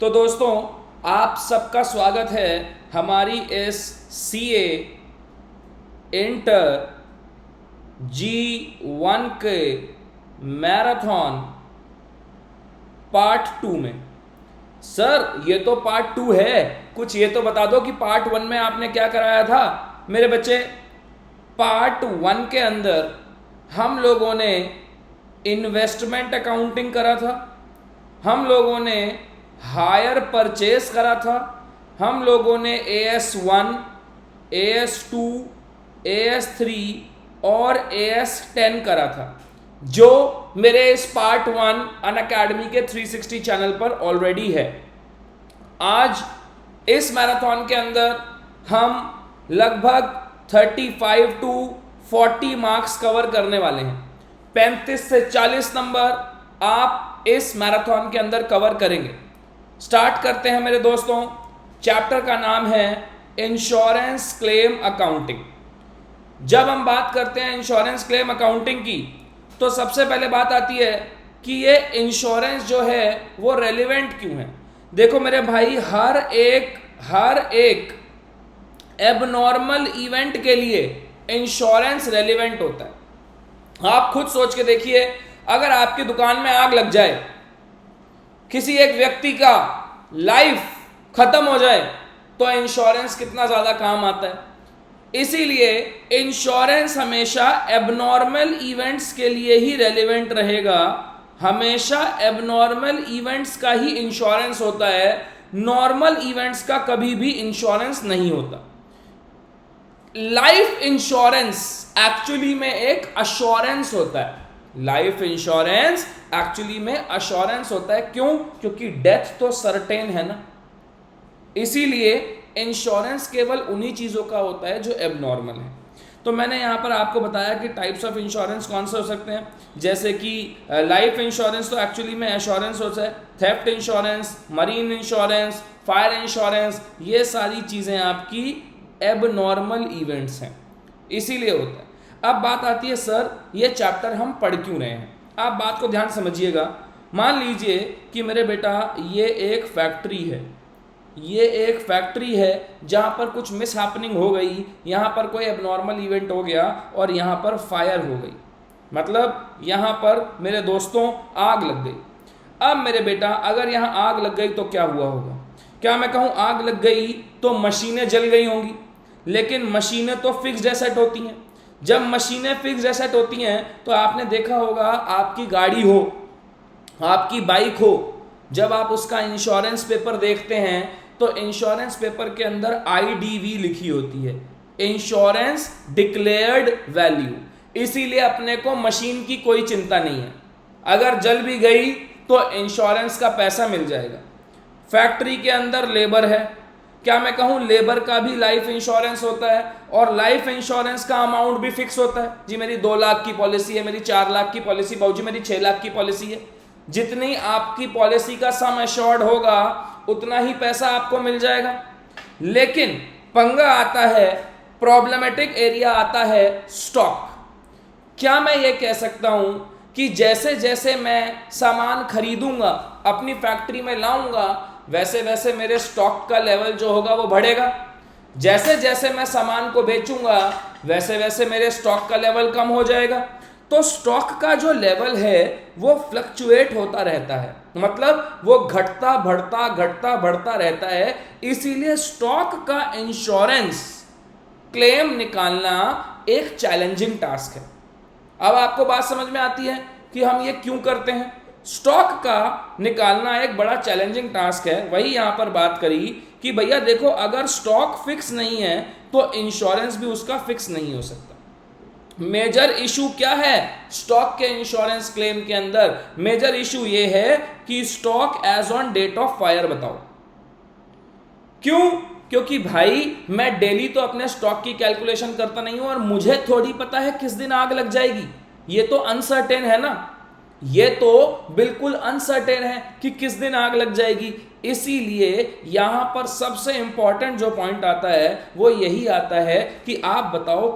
तो दोस्तों, आप सबका स्वागत है हमारी इस सीए इंटर G1 के मैराथन पार्ट 2 में। सर, ये तो पार्ट 2 है, कुछ ये तो बता दो कि पार्ट 1 में आपने क्या कराया था मेरे बच्चे। पार्ट 1 के अंदर हम लोगों ने इन्वेस्टमेंट अकाउंटिंग करा था, हम लोगों ने हायर परचेस करा था, हम लोगों ने AS1, AS2, AS3 और AS10 करा था, जो मेरे इस पार्ट 1 अनअकैडमी के 360 चैनल पर ऑलरेडी है। आज इस मैराथन के अंदर हम लगभग 35 टू 40 मार्क्स कवर करने वाले हैं। 35 से 40 नंबर आप इस मैराथन के अंदर कवर करेंगे। स्टार्ट करते हैं मेरे दोस्तों। चैप्टर का नाम है इंश्योरेंस क्लेम अकाउंटिंग। जब हम बात करते हैं इंश्योरेंस क्लेम अकाउंटिंग की, तो सबसे पहले बात आती है कि ये इंश्योरेंस जो है वो रेलिवेंट क्यों है। देखो मेरे भाई, हर एक एबनॉर्मल इवेंट के लिए इंश्योरेंस रेलिवेंट होता है। आप खुद सोच के देखिए, अगर आपकी दुकान में आग लग जाए, किसी एक व्यक्ति का लाइफ खत्म हो जाए, तो इंश्योरेंस कितना ज्यादा काम आता है। इसीलिए इंश्योरेंस हमेशा एबनॉर्मल इवेंट्स के लिए ही रेलिवेंट रहेगा। हमेशा एबनॉर्मल इवेंट्स का ही इंश्योरेंस होता है, नॉर्मल इवेंट्स का कभी भी इंश्योरेंस नहीं होता। लाइफ इंश्योरेंस एक्चुअली में एक अश्योरेंस होता है। लाइफ इंश्योरेंस एक्चुअली में अश्योरेंस होता है। क्यों? क्योंकि डेथ तो सर्टेन है ना। इसीलिए इंश्योरेंस केवल उन्हीं चीजों का होता है जो एबनॉर्मल है। तो मैंने यहां पर आपको बताया कि टाइप्स ऑफ इंश्योरेंस कौन से हो सकते हैं। जैसे कि लाइफ इंश्योरेंस तो एक्चुअली में एश्योरेंस होता है। Theft insurance, marine insurance, fire insurance, ये सारी चीजें आपकी एबनॉर्मल इवेंट्स हैं, इसीलिए होता है। अब बात आती है, सर ये चैप्टर हम पढ़ क्यों रहे हैं। आप बात को ध्यान समझिएगा। मान लीजिए कि मेरे बेटा ये एक फैक्ट्री है, ये एक फैक्ट्री है जहाँ पर कुछ मिस हैपनिंग हो गई, यहाँ पर कोई एबनॉर्मल इवेंट हो गया और यहाँ पर फायर हो गई, मतलब यहाँ पर मेरे दोस्तों आग लग गई। अब मेरे बेटा, अगर यहाँ आग लग गई तो क्या हुआ होगा? क्या मैं कहूँ आग लग गई तो मशीनें जल गई होंगी, लेकिन मशीनें तो फिक्स्ड एसेट होती हैं। जब मशीनें फिक्स्ड एसेट होती हैं तो आपने देखा होगा, आपकी गाड़ी हो, आपकी बाइक हो, जब आप उसका इंश्योरेंस पेपर देखते हैं तो इंश्योरेंस पेपर के अंदर IDV लिखी होती है, इंश्योरेंस डिक्लेयर्ड वैल्यू। इसीलिए अपने को मशीन की कोई चिंता नहीं है, अगर जल भी गई तो इंश्योरेंस का पैसा मिल जाएगा। फैक्ट्री के अंदर लेबर है, क्या मैं कहूँ लेबर का भी लाइफ इंश्योरेंस होता है, और लाइफ इंश्योरेंस का अमाउंट भी फिक्स होता है। जी मेरी 2 लाख की पॉलिसी है, मेरी 4 लाख की पॉलिसी, बाबूजी मेरी 6 लाख की पॉलिसी है। जितनी आपकी पॉलिसी का सम एश्योर्ड होगा उतना ही पैसा आपको मिल जाएगा। लेकिन पंगा आता है, प्रॉब्लमेटिक एरिया आता है स्टॉक। क्या मैं ये कह सकता हूं कि जैसे जैसे मैं सामान खरीदूंगा, अपनी फैक्ट्री में लाऊंगा, वैसे वैसे मेरे स्टॉक का लेवल जो होगा वो बढ़ेगा। जैसे जैसे मैं सामान को बेचूंगा, वैसे वैसे मेरे स्टॉक का लेवल कम हो जाएगा। तो स्टॉक का जो लेवल है वो फ्लक्चुएट होता रहता है, मतलब वो घटता बढ़ता रहता है। इसीलिए स्टॉक का इंश्योरेंस क्लेम निकालना एक चैलेंजिंग टास्क है। अब आपको बात समझ में आती है कि हम ये क्यों करते हैं। स्टॉक का निकालना एक बड़ा चैलेंजिंग टास्क है। वही यहां पर बात करी कि भैया देखो, अगर स्टॉक फिक्स नहीं है तो इंश्योरेंस भी उसका फिक्स नहीं हो सकता। मेजर इशू क्या है स्टॉक के इंश्योरेंस क्लेम के अंदर? मेजर इशू ये है कि stock as on date of fire बताओ। क्यों? क्योंकि भाई मैं डेली तो अपने स्टॉक की कैलकुलेशन करता नहीं हूं, और मुझे थोड़ी पता है किस दिन आग लग जाएगी। ये तो अनसर्टेन है ना, ये तो बिल्कुल अनसर्टेन है कि किस दिन आग लग जाएगी। इसीलिए यहां पर सबसे इंपॉर्टेंट जो पॉइंट आता है वो यही आता है कि आप बताओ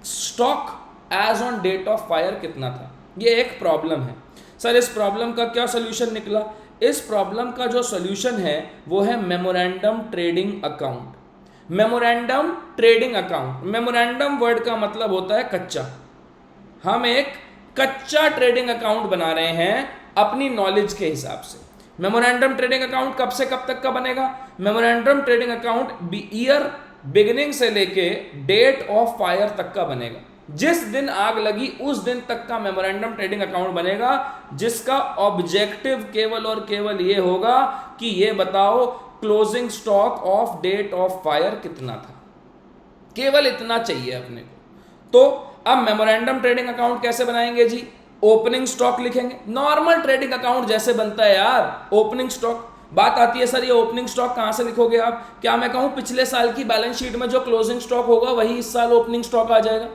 stock as on date of fire कितना था। ये एक प्रॉब्लम है। सर इस प्रॉब्लम का क्या सोल्यूशन निकला? इस प्रॉब्लम का जो सोल्यूशन है वो है memorandum trading account. Memorandum trading account, memorandum word का मतलब होता है कच्चा। हम एक कच्चा ट्रेडिंग अकाउंट बना रहे हैं अपनी नॉलेज के हिसाब से। मेमोरेंडम ट्रेडिंग अकाउंट कब से कब तक का बनेगा? Memorandum trading account year beginning से लेके डेट ऑफ फायर तक का बनेगा। जिस दिन आग लगी उस दिन तक का मेमोरेंडम ट्रेडिंग अकाउंट बनेगा, जिसका ऑब्जेक्टिव केवल और केवल ये होगा कि ये बताओ closing stock of date of fire कितना था। केवल इतना चाहिए अपने को। तो अब मेमोरेंडम ट्रेडिंग अकाउंट कैसे बनाएंगे जी? ओपनिंग स्टॉक लिखेंगे, नॉर्मल ट्रेडिंग अकाउंट जैसे बनता है यार, ओपनिंग स्टॉक। बात आती है सर ये ओपनिंग स्टॉक कहां से लिखोगे आप? क्या मैं कहूं पिछले साल की बैलेंस शीट में जो क्लोजिंग स्टॉक होगा वही इस साल ओपनिंग स्टॉक आ जाएगा।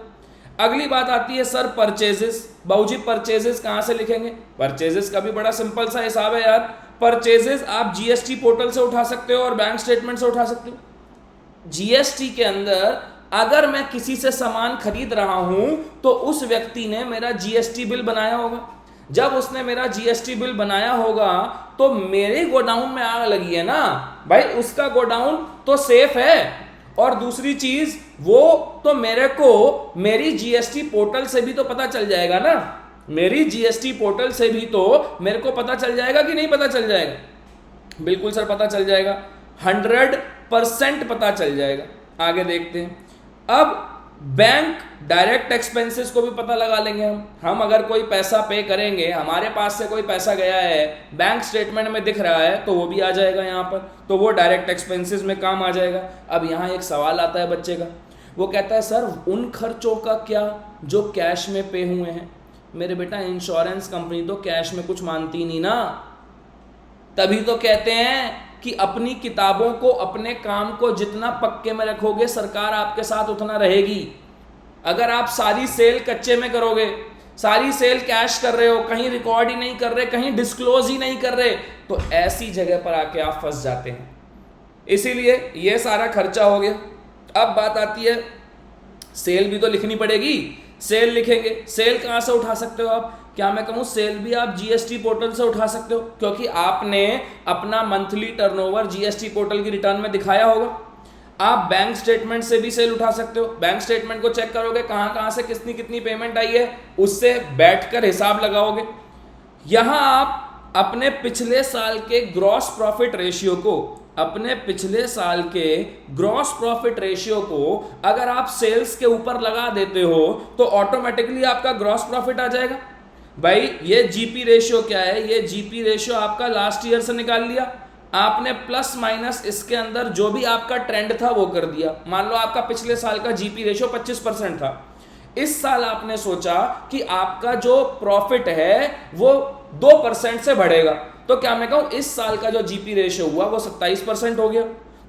अगली बात आती है सर परचेजेस। बाबूजी परचेजेस कहां से लिखेंगे? परचेजेस का भी बड़ा सिंपल सा हिसाब है यार। परचेजेस आप जीएसटी पोर्टल से उठा सकते हो और बैंक स्टेटमेंट से उठा सकते हो। जीएसटी के अंदर अगर मैं किसी से सामान खरीद रहा हूं तो उस व्यक्ति ने मेरा जीएसटी बिल बनाया होगा। जब उसने मेरा जीएसटी बिल बनाया होगा तो मेरे गोडाउन में आग लगी है ना भाई, उसका गोडाउन तो सेफ है। और दूसरी चीज वो तो मेरे को मेरी जीएसटी पोर्टल से भी तो पता चल जाएगा ना, मेरी जीएसटी पोर्टल से भी तो मेरे को पता चल जाएगा कि नहीं पता चल जाएगा? बिल्कुल सर पता चल जाएगा, 100% पता चल जाएगा। आगे देखते हैं। अब बैंक डायरेक्ट एक्सपेंसेस को भी पता लगा लेंगे हम अगर कोई पैसा पे करेंगे, हमारे पास से कोई पैसा गया है, बैंक स्टेटमेंट में दिख रहा है तो वो भी आ जाएगा यहाँ पर, तो वो डायरेक्ट एक्सपेंसेस में काम आ जाएगा। अब यहाँ एक सवाल आता है बच्चे का, वो कहता है सर उन खर्चों का क्या जो कैश में पे हुए हैं? मेरे बेटा इंश्योरेंस कंपनी तो कैश में कुछ मानती नहीं ना, तभी तो कहते हैं कि अपनी किताबों को, अपने काम को जितना पक्के में रखोगे सरकार आपके साथ उतना रहेगी। अगर आप सारी सेल कच्चे में करोगे, सारी सेल कैश कर रहे हो, कहीं रिकॉर्ड ही नहीं कर रहे, कहीं डिस्क्लोज ही नहीं कर रहे, तो ऐसी जगह पर आके आप फंस जाते हैं। इसीलिए ये सारा खर्चा हो गया। अब बात आती है सेल भी तो लिखनी पड़ेगी। सेल लिखेंगे, सेल कहां से उठा सकते हो आप? क्या मैं कहूं सेल भी आप जीएसटी पोर्टल से उठा सकते हो, क्योंकि आपने अपना मंथली टर्नओवर जीएसटी पोर्टल की रिटर्न में दिखाया होगा। आप बैंक स्टेटमेंट से भी सेल उठा सकते हो, बैंक स्टेटमेंट को चेक करोगे कहां कहां से कितनी कितनी पेमेंट आई है, उससे बैठकर हिसाब लगाओगे। यहां आप अपने पिछले साल के ग्रॉस प्रॉफिट रेशियो को, अपने पिछले साल के ग्रॉस प्रॉफिट रेशियो को अगर आप सेल्स के ऊपर लगा देते हो तो ऑटोमेटिकली आपका ग्रॉस प्रॉफिट आ जाएगा। भाई ये जीपी रेशियो क्या है? ये जीपी रेशियो आपका लास्ट ईयर से निकाल लिया आपने, प्लस माइनस इसके अंदर जो भी आपका ट्रेंड था वो कर दिया। मान लो आपका पिछले साल का जीपी रेशियो 25% था, इस साल आपने सोचा कि आपका जो प्रॉफिट है वो 2% से बढ़ेगा, तो क्या मैं कहूं इस साल का जो जीपी रेशियो हुआ वो 27% हो गया।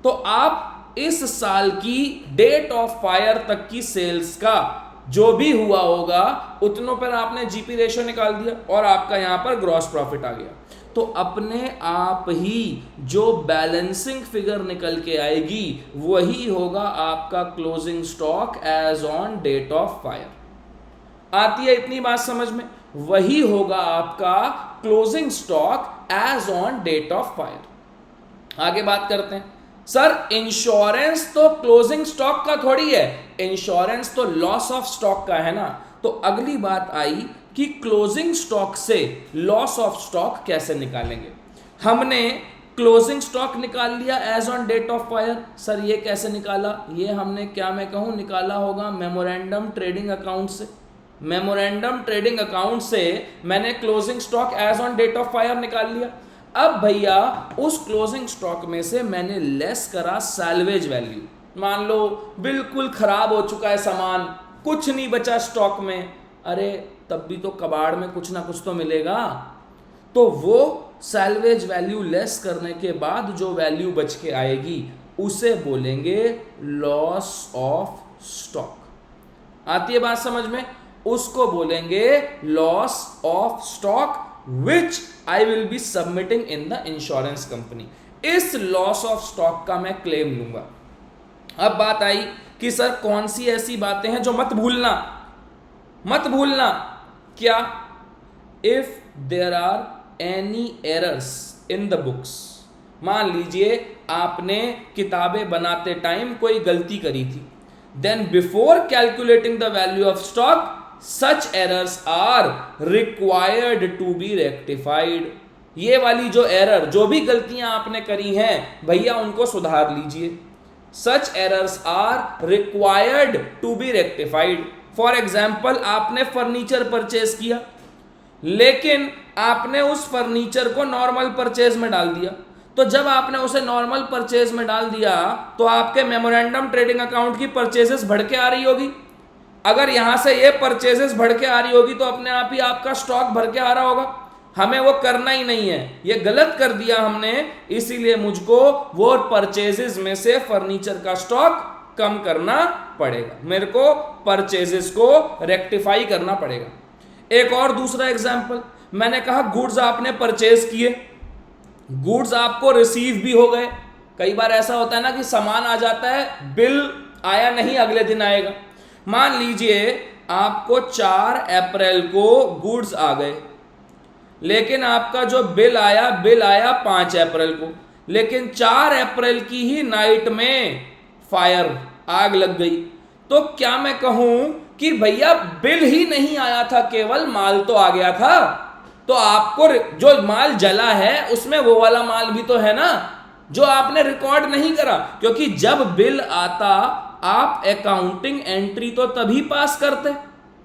तो आप इस साल की डेट ऑफ फायर तक की सेल्स का जो भी हुआ होगा उतनों पर आपने जीपी रेशियो निकाल दिया और आपका यहां पर ग्रॉस प्रॉफिट आ गया। तो अपने आप ही जो बैलेंसिंग फिगर निकल के आएगी वही होगा आपका closing stock as on date of fire. आती है इतनी बात समझ में? वही होगा आपका closing stock as on date of fire. आगे बात करते हैं। सर इंश्योरेंस तो क्लोजिंग स्टॉक का थोड़ी है, इंश्योरेंस तो लॉस ऑफ स्टॉक का है ना। तो अगली बात आई कि क्लोजिंग स्टॉक से लॉस ऑफ स्टॉक कैसे निकालेंगे। हमने क्लोजिंग स्टॉक निकाल लिया as on date of fire. Sir ये कैसे निकाला? ये हमने क्या मैं कहूं निकाला होगा मेमोरेंडम ट्रेडिंग अकाउंट से। मेमोरेंडम ट्रेडिंग अकाउंट से मैंने closing stock as on date of fire निकाल लिया। अब भैया उस क्लोजिंग स्टॉक में से मैंने लेस करा सैल्वेज वैल्यू। मान लो बिल्कुल खराब हो चुका है सामान, कुछ नहीं बचा स्टॉक में, अरे तब भी तो कबाड़ में कुछ ना कुछ तो मिलेगा। तो वो सैल्वेज वैल्यू लेस करने के बाद जो वैल्यू बच के आएगी उसे बोलेंगे लॉस ऑफ स्टॉक। आती है बात समझ में? उसको बोलेंगे loss of stock which I will be submitting in the insurance company. इस लॉस ऑफ स्टॉक का मैं क्लेम लूंगा। अब बात आई कि सर कौन सी ऐसी बातें हैं जो मत भूलना, मत भूलना। क्या? If there are any errors in the books, मान लीजिए आपने किताबें बनाते टाइम कोई गलती करी थी, then before calculating the value of stock such errors are required to be rectified. ये वाली जो एरर, जो भी गलतियां आपने करी हैं भैया उनको सुधार लीजिए। Such errors are required to be rectified. For example, आपने फर्नीचर परचेज किया लेकिन आपने उस फर्नीचर को नॉर्मल परचेज में डाल दिया, तो जब आपने उसे नॉर्मल परचेज में डाल दिया तो आपके मेमोरेंडम ट्रेडिंग अकाउंट की परचेजेस बढ़ के आ रही होगी। अगर यहां से ये परचेजेस बढ़ के आ रही होगी तो अपने आप ही आपका स्टॉक भर के आ रहा होगा। हमें वो करना ही नहीं है, ये गलत कर दिया हमने, इसीलिए मुझको वो परचेजेस में से फर्नीचर का स्टॉक कम करना पड़ेगा, मेरे को परचेजेस को रेक्टिफाई करना पड़ेगा। एक और दूसरा एग्जांपल, मैंने कहा गुड्स आपने परचेज किए, गुड्स आपको रिसीव भी हो गए। कई बार ऐसा होता है ना कि सामान आ जाता है, बिल आया नहीं, अगले दिन आएगा। मान लीजिए आपको 4 अप्रैल को गुड्स आ गए, लेकिन आपका जो बिल आया 5 अप्रैल को, लेकिन 4 अप्रैल की ही नाइट में फायर, आग लग गई। तो क्या मैं कहूं कि भैया बिल ही नहीं आया था, केवल माल तो आ गया था, तो आपको जो माल जला है उसमें वो वाला माल भी तो है ना जो आपने रिकॉर्ड नहीं करा, क्योंकि जब बिल आता आप अकाउंटिंग एंट्री तो तभी पास करते,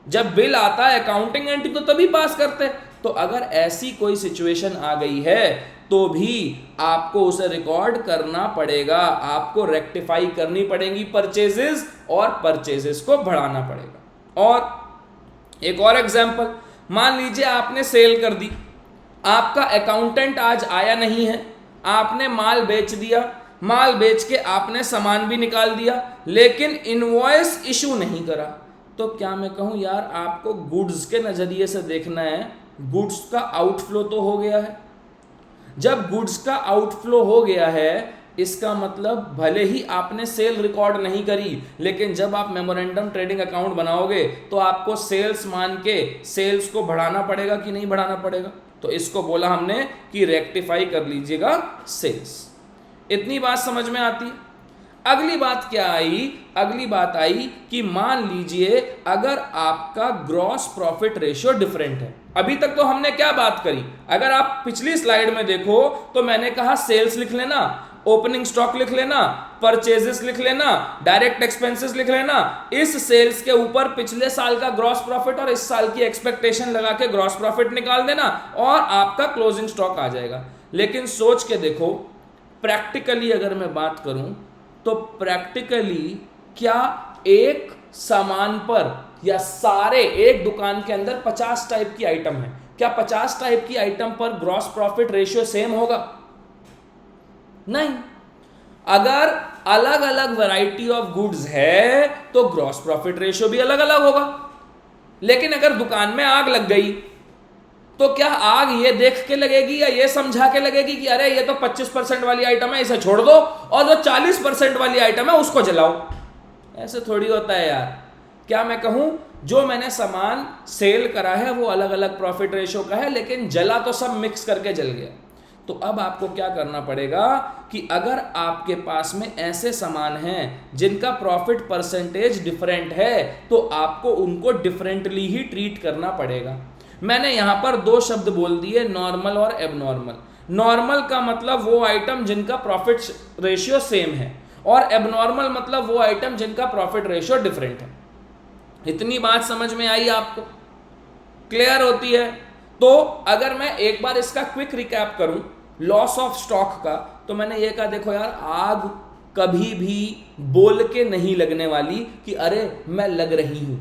जब बिल आता अकाउंटिंग एंट्री तो तभी पास करते। तो अगर ऐसी कोई सिचुएशन आ गई है तो भी आपको उसे रिकॉर्ड करना पड़ेगा, आपको रेक्टिफाई करनी पड़ेगी परचेजेस, और परचेजेस को बढ़ाना पड़ेगा। और एक और एग्जांपल, मान लीजिए आपने सेल कर दी, आपका अकाउंटेंट आज आया नहीं है, आपने माल बेच दिया, माल बेच के आपने सामान भी निकाल दिया, लेकिन इनवॉइस इशू नहीं करा। तो क्या मैं कहूं यार आपको गुड्स के नजरिए से देखना है, गुड्स का आउटफ्लो तो हो गया है। जब गुड्स का आउटफ्लो हो गया है इसका मतलब भले ही आपने सेल रिकॉर्ड नहीं करी, लेकिन जब आप मेमोरेंडम ट्रेडिंग अकाउंट बनाओगे तो आपको सेल्स मान के सेल्स को बढ़ाना पड़ेगा कि नहीं बढ़ाना पड़ेगा। तो इसको बोला हमने कि रेक्टिफाई कर लीजिएगा सेल्स। इतनी बात समझ में आती है। अगली बात क्या आई, अगली बात आई कि मान लीजिए अगर आपका ग्रॉस प्रॉफिट रेशियो डिफरेंट है। अभी तक तो हमने क्या बात करी, अगर आप पिछली स्लाइड में देखो तो मैंने कहा सेल्स लिख लेना, ओपनिंग स्टॉक लिख लेना, परचेजेस लिख लेना, डायरेक्ट एक्सपेंसेस लिख लेना, इस सेल्स के ऊपर पिछले साल का ग्रॉस प्रॉफिट और इस साल की एक्सपेक्टेशन लगा के ग्रॉस प्रॉफिट निकाल देना और आपका क्लोजिंग स्टॉक आ जाएगा। लेकिन सोच के देखो, प्रैक्टिकली अगर मैं बात करूं तो प्रैक्टिकली क्या एक सामान पर या सारे एक दुकान के अंदर 50 टाइप की आइटम है, क्या 50 टाइप की आइटम पर ग्रॉस प्रॉफिट रेशियो सेम होगा? नहीं। अगर अलग अलग वैरायटी ऑफ गुड्स है तो ग्रॉस प्रॉफिट रेशियो भी अलग अलग होगा। लेकिन अगर दुकान में आग लग गई तो क्या आग ये देख के लगेगी या ये समझा के लगेगी कि अरे ये तो 25% वाली आइटम है इसे छोड़ दो और जो 40% वाली आइटम है उसको जलाओ? ऐसे थोड़ी होता है यार। क्या मैं कहूं जो मैंने सामान सेल करा है वो अलग अलग प्रॉफिट रेशियो का है, लेकिन जला तो सब मिक्स करके जल गया। तो अब आपको क्या करना पड़ेगा कि अगर आपके पास में ऐसे सामान हैं जिनका प्रॉफिट परसेंटेज डिफरेंट है तो आपको उनको डिफरेंटली ही ट्रीट करना पड़ेगा। मैंने यहां पर 2 शब्द बोल दिए, नॉर्मल और एबनॉर्मल। नॉर्मल का मतलब वो आइटम जिनका प्रॉफिट रेशियो सेम है, और एबनॉर्मल मतलब वो आइटम जिनका प्रॉफिट रेशियो डिफरेंट है। इतनी बात समझ में आई आपको? क्लियर होती है? तो अगर मैं एक बार इसका क्विक रिकैप करूं लॉस ऑफ स्टॉक का, तो मैंने ये कहा देखो यार, आग कभी भी बोल के नहीं लगने वाली कि अरे मैं लग रही हूं।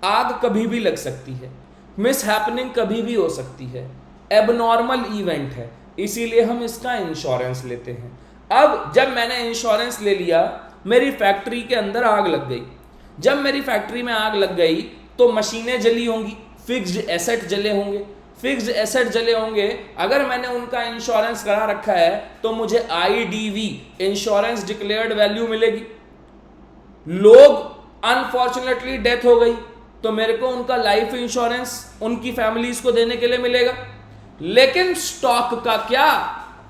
आग कभी भी लग सकती है, मिस हैपनिंग कभी भी हो सकती है, एबनॉर्मल इवेंट है, इसीलिए हम इसका इंश्योरेंस लेते हैं। अब जब मैंने इंश्योरेंस ले लिया, मेरी फैक्ट्री के अंदर आग लग गई। जब मेरी फैक्ट्री में आग लग गई तो मशीनें जली होंगी, फिक्स्ड एसेट जले होंगे, फिक्स्ड एसेट जले होंगे। अगर मैंने उनका इंश्योरेंस करा रखा है तो मुझे IDV इंश्योरेंस डिक्लेयर्ड वैल्यू मिलेगी। लोग अनफॉर्चुनेटली डेथ हो गई तो मेरे को उनका लाइफ इंश्योरेंस उनकी फैमिलीज को देने के लिए मिलेगा। लेकिन स्टॉक का क्या,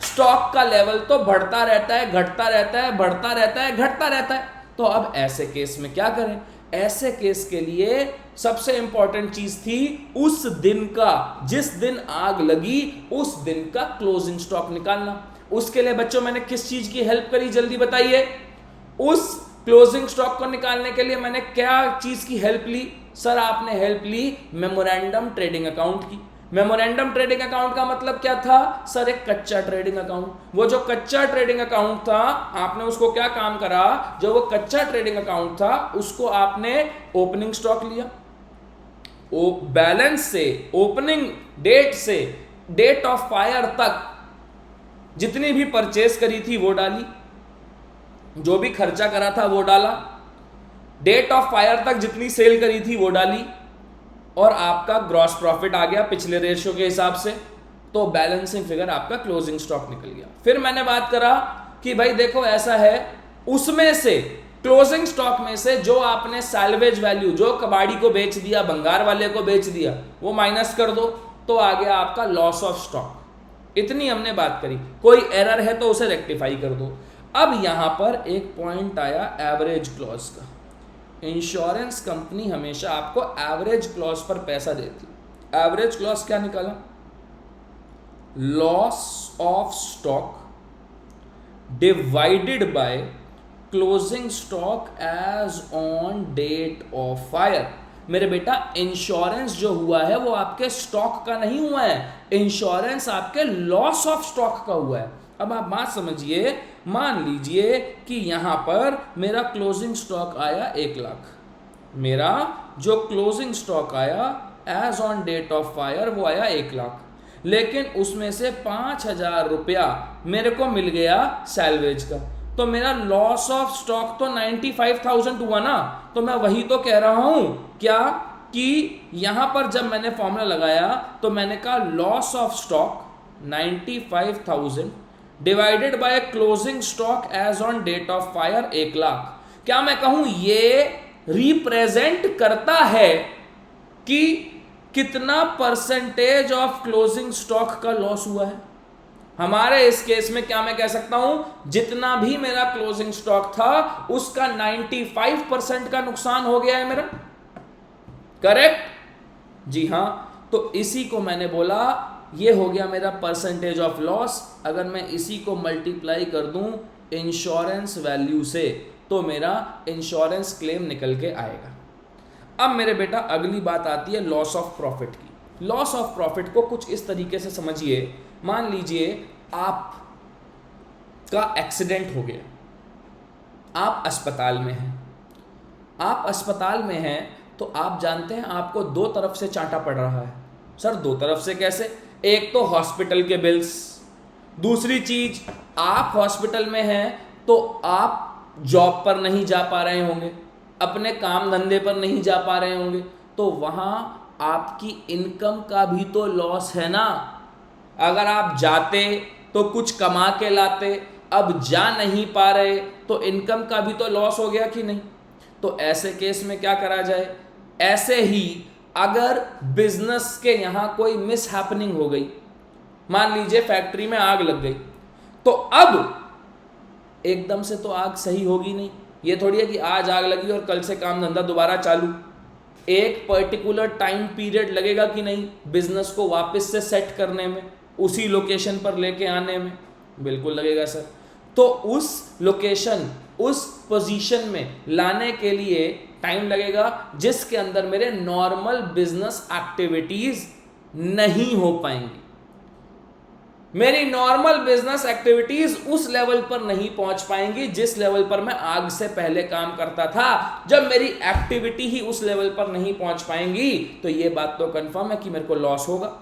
स्टॉक का लेवल तो बढ़ता रहता है, घटता रहता है, बढ़ता रहता है, घटता रहता है। तो अब ऐसे केस में क्या करें? ऐसे केस के लिए सबसे इंपॉर्टेंट चीज थी उस दिन का, जिस दिन आग लगी उस दिन का क्लोजिंग स्टॉक निकालना। उसके लिए बच्चों मैंने किस चीज की हेल्प करी, जल्दी बताइए। उस क्लोजिंग स्टॉक को निकालने के लिए मैंने क्या चीज की हेल्प ली? सर आपने हेल्प ली मेमोरेंडम ट्रेडिंग अकाउंट की। मेमोरेंडम ट्रेडिंग अकाउंट का मतलब क्या था? सर एक कच्चा ट्रेडिंग अकाउंट। वो जो कच्चा ट्रेडिंग अकाउंट था, आपने उसको क्या काम करा? जो वो कच्चा ट्रेडिंग अकाउंट था उसको आपने ओपनिंग स्टॉक लिया, बैलेंस से, ओपनिंग डेट से डेट ऑफ फायर तक जितनी भी परचेस करी थी वो डाली, जो भी खर्चा करा था वो डाला, डेट ऑफ फायर तक जितनी सेल करी थी वो डाली, और आपका ग्रॉस प्रॉफिट आ गया पिछले रेशियो के हिसाब से। तो बैलेंसिंग फिगर आपका क्लोजिंग स्टॉक निकल गया। फिर मैंने बात करा कि भाई देखो ऐसा है, उसमें से क्लोजिंग स्टॉक में से जो आपने सैल्वेज वैल्यू, जो कबाड़ी को बेच दिया, भंगार वाले को बेच दिया, वो माइनस कर दो, तो आ गया आपका लॉस ऑफ स्टॉक। इतनी हमने बात करी। कोई एरर है तो उसे रेक्टिफाई कर दो। अब यहां पर एक पॉइंट आया एवरेज क्लॉज का। इंश्योरेंस कंपनी हमेशा आपको एवरेज क्लॉज पर पैसा देती। एवरेज क्लॉज क्या निकाला? Loss of stock divided by closing stock as on date of fire. मेरे बेटा इंश्योरेंस जो हुआ है वो आपके स्टॉक का नहीं हुआ है, इंश्योरेंस आपके लॉस ऑफ स्टॉक का हुआ है। अब आप बात समझिए, मान लीजिए कि यहां पर मेरा क्लोजिंग स्टॉक आया 1 लाख, मेरा जो क्लोजिंग स्टॉक आया as on date of fire वो आया 1 लाख, लेकिन उसमें से 5,000 रुपया मेरे को मिल गया सैल्वेज का, तो मेरा लॉस ऑफ स्टॉक तो 95,000 हुआ ना। तो मैं वही तो कह रहा हूं क्या कि यहां पर जब मैंने फॉर्मूला लगाया तो मैंने कहा loss of stock 95,000 divided by closing stock as on date of fire 1 lakh. क्या मैं कहूं ये रिप्रेजेंट करता है कि कितना परसेंटेज ऑफ क्लोजिंग स्टॉक का लॉस हुआ है? हमारे इस केस में क्या मैं कह सकता हूं, जितना भी मेरा क्लोजिंग स्टॉक था उसका 95% का नुकसान हो गया है मेरा। करेक्ट? जी हां। तो इसी को मैंने बोला ये हो गया मेरा परसेंटेज ऑफ लॉस। अगर मैं इसी को मल्टीप्लाई कर दूं इंश्योरेंस वैल्यू से तो मेरा इंश्योरेंस क्लेम निकल के आएगा। अब मेरे बेटा अगली बात आती है लॉस ऑफ प्रॉफिट की। लॉस ऑफ प्रॉफिट को कुछ इस तरीके से समझिए, मान लीजिए आप का एक्सीडेंट हो गया, आप अस्पताल में हैं। आप अस्पताल में हैं तो आप जानते हैं आपको 2 तरफ से चांटा पड़ रहा है। सर 2 तरफ से कैसे? एक तो हॉस्पिटल के बिल्स, दूसरी चीज आप हॉस्पिटल में हैं तो आप जॉब पर नहीं जा पा रहे होंगे, अपने काम धंधे पर नहीं जा पा रहे होंगे, तो वहां आपकी इनकम का भी तो लॉस है ना। अगर आप जाते तो कुछ कमा के लाते, अब जा नहीं पा रहे तो इनकम का भी तो लॉस हो गया कि नहीं? तो ऐसे केस में क्या करा जाए? ऐसे ही अगर बिजनेस के यहां कोई मिस हैपनिंग हो गई, मान लीजिए फैक्ट्री में आग लग गई, तो अब एकदम से तो आग सही होगी नहीं। ये थोड़ी है कि आज आग लगी और कल से काम धंधा दोबारा चालू। एक पर्टिकुलर टाइम पीरियड लगेगा कि नहीं बिजनेस को वापस से सेट करने में, उसी लोकेशन पर लेके आने में? बिल्कुल लगेगा सर। तो उस लोकेशन, उस पोजीशन में लाने के लिए टाइम लगेगा जिसके अंदर मेरे नॉर्मल बिजनेस एक्टिविटीज नहीं हो पाएंगी। मेरी नॉर्मल बिजनेस एक्टिविटीज उस लेवल पर नहीं पहुंच पाएंगी जिस लेवल पर मैं आग से पहले काम करता था। जब मेरी एक्टिविटी ही उस लेवल पर नहीं पहुंच पाएंगी तो ये बात तो कंफर्म है कि मेरे को लॉस होगा,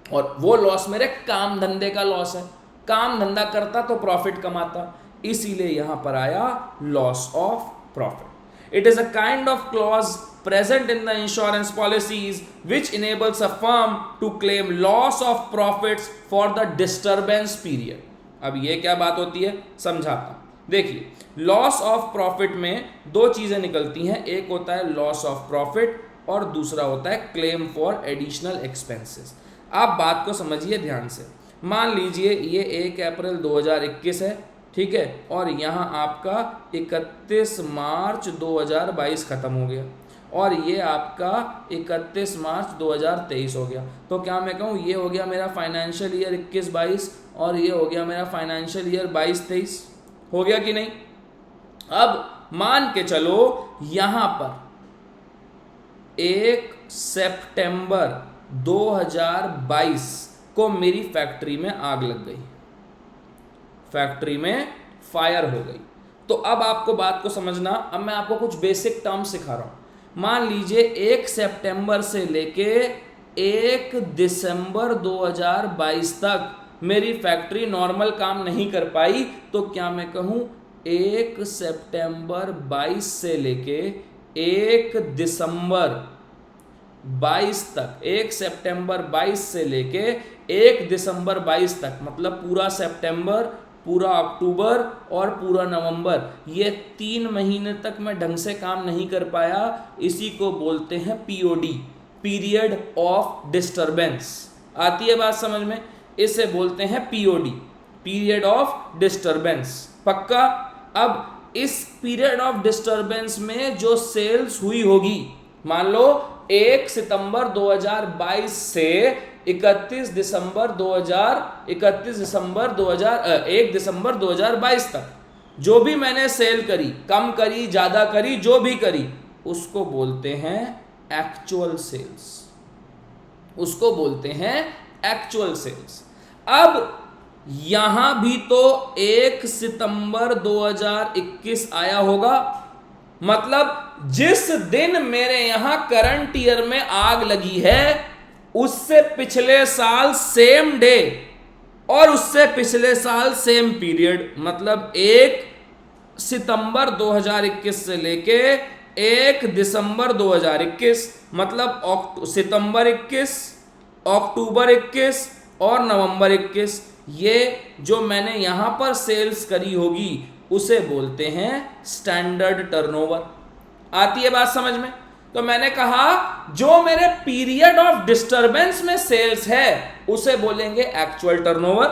और वो लॉस मेरे काम धंधे का लॉस है। काम धंधा करता तो प्रॉफिट कमाता, इसीलिए यहां पर आया loss of profit. It is a kind of clause present in the insurance policies which enables a firm to claim loss of profits for the disturbance period. अब ये क्या बात होती है समझाता हूं। देखिए लॉस ऑफ प्रॉफिट में 2 चीजें निकलती हैं, एक होता है लॉस ऑफ प्रॉफिट, और दूसरा होता है क्लेम फॉर एडिशनल एक्सपेंसेस। आप बात को समझिए ध्यान से। मान लीजिए ये 1 अप्रैल 2021 है, ठीक है, और यहाँ आपका 31 मार्च 2022 खत्म हो गया और ये आपका 31 मार्च 2023 हो गया। तो क्या मैं कहूँ ये हो गया मेरा फाइनेंशियल ईयर 21-22 और ये हो गया मेरा फाइनेंशियल ईयर 22-23। हो गया कि नहीं? अब मान के चलो यहाँ पर 1 सितंबर 2022 को मेरी फैक्ट्री में आग लग गई, फैक्ट्री में फायर हो गई। तो अब आपको बात को समझना, अब मैं आपको कुछ बेसिक टर्म सिखा रहा हूं। मान लीजिए 1 सितंबर से लेके 1 दिसंबर 2022 तक मेरी फैक्ट्री नॉर्मल काम नहीं कर पाई, तो क्या मैं कहूं 1 सितंबर 22 से लेके 1 दिसंबर 22 तक, 1 सितंबर 22 से लेके 1 दिसंबर 22 तक, मतलब पूरा सितंबर, पूरा अक्टूबर और पूरा नवंबर, ये 3 महीने तक मैं ढंग से काम नहीं कर पाया। इसी को बोलते हैं पीओडी, पीरियड ऑफ डिस्टरबेंस। आती है बात समझ में? इसे बोलते हैं पीओडी, पीरियड ऑफ डिस्टरबेंस। पक्का? अब इस पीरियड ऑफ डिस्टरबेंस में जो सेल्स हुई होगी, मान लो 1 सितंबर 2022 से 1 दिसंबर 2022 तक जो भी मैंने सेल करी, कम करी, ज्यादा करी, जो भी करी, उसको बोलते हैं एक्चुअल सेल्स, उसको बोलते हैं एक्चुअल सेल्स। अब यहां भी तो 1 सितंबर 2021 आया होगा, मतलब जिस दिन मेरे यहां करंट ईयर में आग लगी है उससे पिछले साल सेम डे और उससे पिछले साल सेम पीरियड, मतलब 1 सितंबर 2021 से लेके 1 दिसंबर 2021, मतलब सितंबर 21, अक्टूबर 21 और नवंबर 21, ये जो मैंने यहां पर सेल्स करी होगी उसे बोलते हैं स्टैंडर्ड टर्नओवर। आती है बात समझ में? तो मैंने कहा जो मेरे पीरियड ऑफ डिस्टरबेंस में सेल्स है उसे बोलेंगे एक्चुअल टर्नओवर,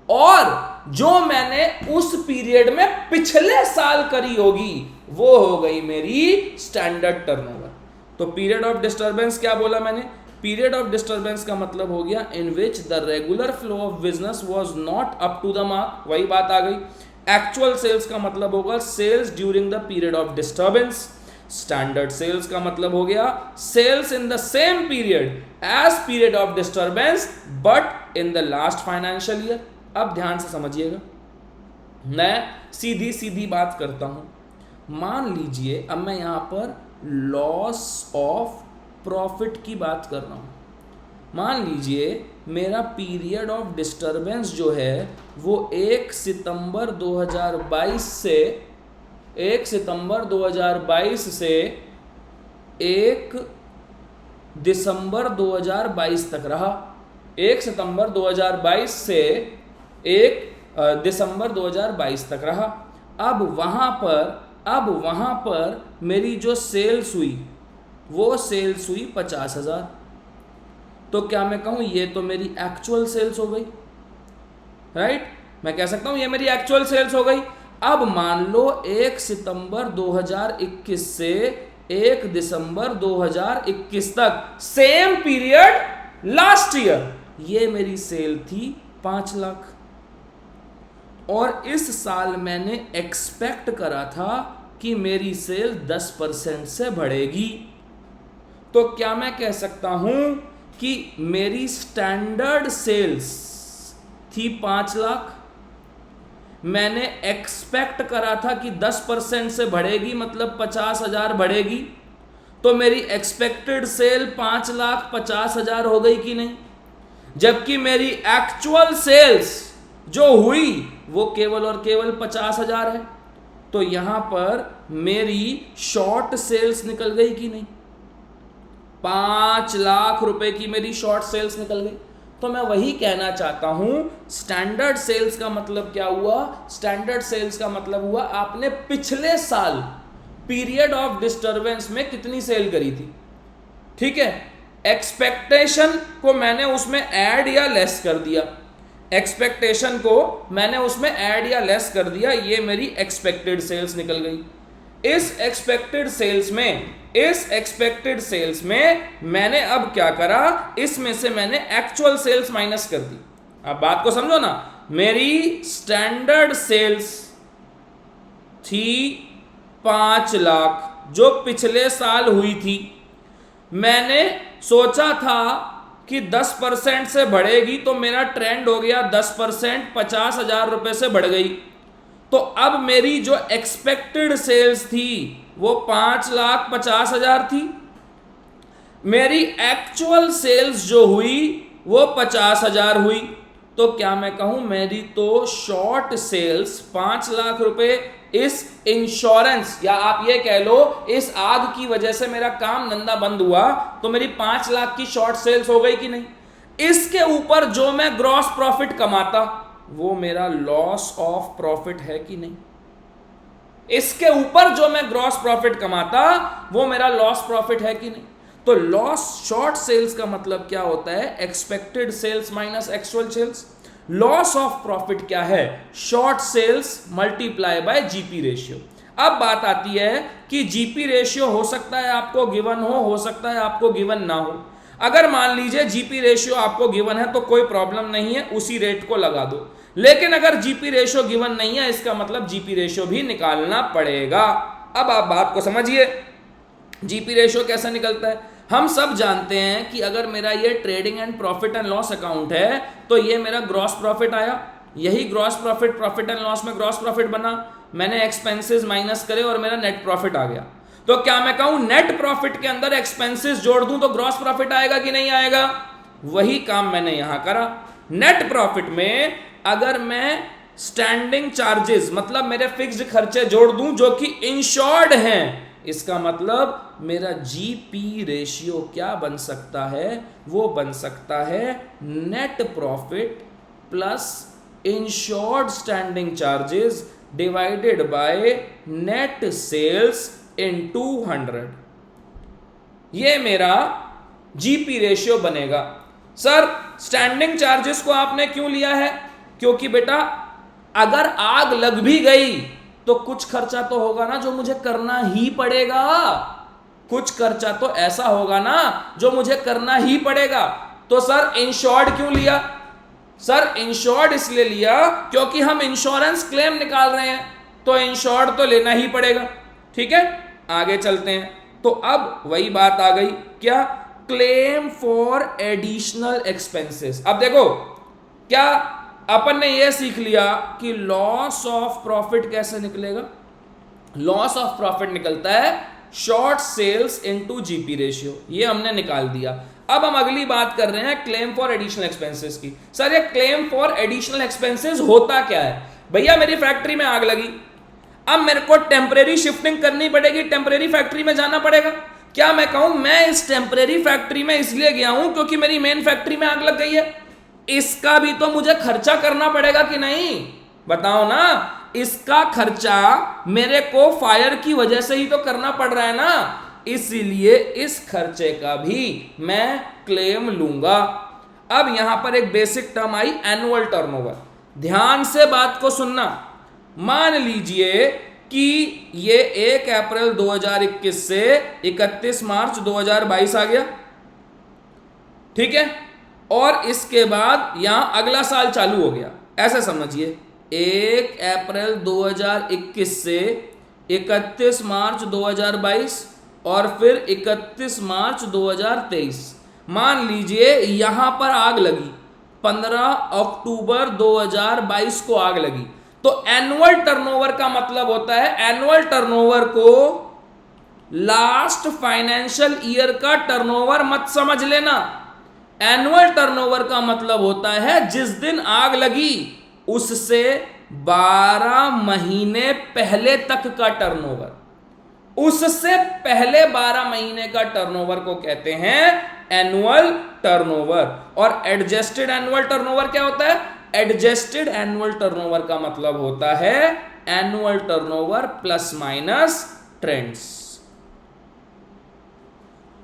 और जो मैंने उस पीरियड में पिछले साल करी होगी वो हो गई मेरी स्टैंडर्ड टर्नओवर। तो पीरियड ऑफ डिस्टरबेंस क्या बोला मैंने? पीरियड ऑफ डिस्टरबेंस का मतलब हो गया in which the regular flow of business was not up to the mark, वही बात आ गई। एक्चुअल सेल्स का मतलब होगा sales during the period of disturbance. Standard sales का मतलब हो गया sales in the same period as period of disturbance but in the last financial year. अब ध्यान से समझिएगा, मैं सीधी सीधी बात करता हूं। मान लीजिए अब मैं यहां पर लॉस ऑफ प्रॉफिट की बात कर रहा हूं। मान लीजिए मेरा पीरियड ऑफ डिस्टरबेंस जो है वो 1 सितंबर 2022 से 1 सितंबर 2022 से 1 दिसंबर 2022 तक रहा। 1 सितंबर 2022 से 1 दिसंबर 2022 तक रहा। अब वहाँ पर मेरी जो सेल्स हुई वो सेल्स हुई 50,000। तो क्या मैं कहूँ ये तो मेरी एक्चुअल सेल्स हो गई, राइट? मैं कह सकता हूँ ये मेरी एक्चुअल सेल्स हो गई। अब मान लो 1 सितंबर 2021 से 1 दिसंबर 2021 तक सेम पीरियड लास्ट ईयर, ये मेरी सेल थी 5 लाख, और इस साल मैंने एक्सपेक्ट करा था कि मेरी सेल 10% से बढ़ेगी। तो क्या मैं कह सकता हूं कि मेरी स्टैंडर्ड सेल्स थी 5 लाख, मैंने एक्सपेक्ट करा था कि 10% से बढ़ेगी, मतलब 50,000 बढ़ेगी, तो मेरी एक्सपेक्टेड सेल 5,50,000 हो गई कि नहीं? जबकि मेरी एक्चुअल सेल्स जो हुई वो केवल और केवल 50,000 है। तो यहां पर मेरी शॉर्ट सेल्स निकल गई कि नहीं? 5 लाख रुपए की मेरी शॉर्ट सेल्स निकल गई। तो मैं वही कहना चाहता हूं, स्टैंडर्ड सेल्स का मतलब क्या हुआ? स्टैंडर्ड सेल्स का मतलब हुआ आपने पिछले साल पीरियड ऑफ डिस्टरबेंस में कितनी सेल करी थी। ठीक है, एक्सपेक्टेशन को मैंने उसमें ऐड या लेस कर दिया, एक्सपेक्टेशन को मैंने उसमें ऐड या लेस कर दिया, ये मेरी एक्सपेक्टेड सेल्स निकल गई। इस एक्सपेक्टेड सेल्स में मैंने अब क्या करा, इसमें से मैंने एक्चुअल सेल्स माइनस कर दी। अब बात को समझो ना, मेरी स्टैंडर्ड सेल्स थी 5 लाख जो पिछले साल हुई थी। मैंने सोचा था कि 10% से बढ़ेगी, तो मेरा ट्रेंड हो गया 10%, 50,000 रुपए से बढ़ गई। तो अब मेरी जो एक्सपेक्टेड सेल्स थी वो 5,50,000 थी, मेरी एक्चुअल सेल्स जो हुई वो 50,000 हुई। तो क्या मैं कहूं, मेरी तो शॉर्ट सेल्स 5 लाख रुपए इस इंश्योरेंस, या आप ये कह लो इस आग की वजह से मेरा काम धंधा बंद हुआ, तो मेरी 5 लाख की शॉर्ट सेल्स हो गई कि नहीं। इसके ऊपर जो मैं ग्रॉस प्रॉफिट कमाता वो मेरा लॉस ऑफ प्रॉफिट है कि नहीं। इसके ऊपर जो मैं ग्रॉस प्रॉफिट कमाता वो मेरा लॉस प्रॉफिट है कि नहीं। तो लॉस शॉर्ट सेल्स का मतलब क्या होता है, expected sales minus actual sales. Loss of profit क्या है, short sales multiply by GP ratio. अब बात आती है कि जीपी रेशियो हो सकता है आपको गिवन हो सकता है आपको गिवन ना हो। अगर मान लीजिए जीपी रेशियो आपको गिवन है तो कोई प्रॉब्लम नहीं है, उसी रेट को लगा दो। लेकिन अगर जीपी रेशियो गिवन नहीं है, इसका मतलब जीपी रेशियो भी निकालना पड़ेगा। अब आप बात को समझिए, जीपी रेशियो कैसे निकलता है। हम सब जानते हैं कि अगर मेरा ये trading and profit and loss account है तो ये मेरा ग्रॉस प्रॉफिट आया, यही gross profit profit and loss में ग्रॉस प्रॉफिट बना, मैंने एक्सपेंसेस माइनस करे और मेरा नेट प्रॉफिट आ गया। तो क्या मैं कहूं नेट प्रॉफिट के अंदर एक्सपेंसेस जोड़ दूं तो ग्रॉस प्रॉफिट आएगा कि नहीं आएगा। वही काम मैंने यहां करा। नेट प्रॉफिट में अगर मैं स्टैंडिंग चार्जेस मतलब मेरे फिक्स्ड खर्चे जोड़ दूं जो कि इंश्योर्ड हैं, इसका मतलब मेरा जीपी रेशियो क्या बन सकता है, वो बन सकता है net profit plus insured standing charges divided by net sales into 100। ये मेरा जीपी रेशियो बनेगा। सर स्टैंडिंग चार्जेस को आपने क्यों लिया है, क्योंकि बेटा अगर आग लग भी गई तो कुछ खर्चा तो होगा ना जो मुझे करना ही पड़ेगा। कुछ खर्चा तो ऐसा होगा ना जो मुझे करना ही पड़ेगा। तो सर इंश्योर्ड क्यों लिया, सर इंश्योर्ड इसलिए लिया क्योंकि हम इंश्योरेंस क्लेम निकाल रहे हैं, तो इंश्योर्ड तो लेना ही पड़ेगा। ठीक है, आगे चलते हैं। तो अब वही बात आ गई, क्या, क्लेम फॉर एडिशनल एक्सपेंसेस। अब देखो क्या अपन ने यह सीख लिया कि लॉस ऑफ प्रॉफिट कैसे निकलेगा। लॉस ऑफ प्रॉफिट निकलता है short sales into GP ratio, ये हमने निकाल दिया। अब हम अगली बात कर रहे हैं क्लेम फॉर एडिशनल एक्सपेंसेस की। सर ये क्लेम फॉर एडिशनल एक्सपेंसेस होता क्या है। भैया मेरी फैक्ट्री में आग लगी, अब मेरे को टेम्परेरी शिफ्टिंग करनी पड़ेगी, टेम्परेरी फैक्ट्री में जाना पड़ेगा। क्या मैं कहूं मैं इस टेम्परेरी फैक्ट्री में इसलिए गया हूं क्योंकि मेरी मेन फैक्ट्री में आग लग गई है, इसका भी तो मुझे खर्चा करना पड़ेगा कि नहीं, बताओ ना। इसका खर्चा मेरे को फायर की वजह से ही तो करना पड़ रहा है ना, इसीलिए इस खर्चे का भी मैं क्लेम लूंगा। अब यहां पर एक बेसिक टर्म आई एनुअल टर्नओवर। ध्यान से बात को सुनना। मान लीजिए कि ये 1 अप्रैल 2021 से 31 मार्च 2022 आ गया, ठीक है, और इसके बाद यहां अगला साल चालू हो गया। ऐसा समझिए 1 अप्रैल 2021 से 31 मार्च 2022 और फिर 31 मार्च 2023। मान लीजिए यहां पर आग लगी, 15 अक्टूबर 2022 को आग लगी। तो एनुअल टर्नओवर का मतलब होता है, एनुअल टर्नओवर को लास्ट फाइनेंशियल ईयर का टर्नओवर मत समझ लेना। एनुअल टर्नओवर का मतलब होता है जिस दिन आग लगी उससे 12 महीने पहले तक का टर्नओवर, उससे पहले 12 महीने का टर्नओवर को कहते हैं एनुअल टर्नओवर। और एडजस्टेड एनुअल टर्नओवर क्या होता है, एडजस्टेड एनुअल टर्नओवर का मतलब होता है annual turnover plus minus trends.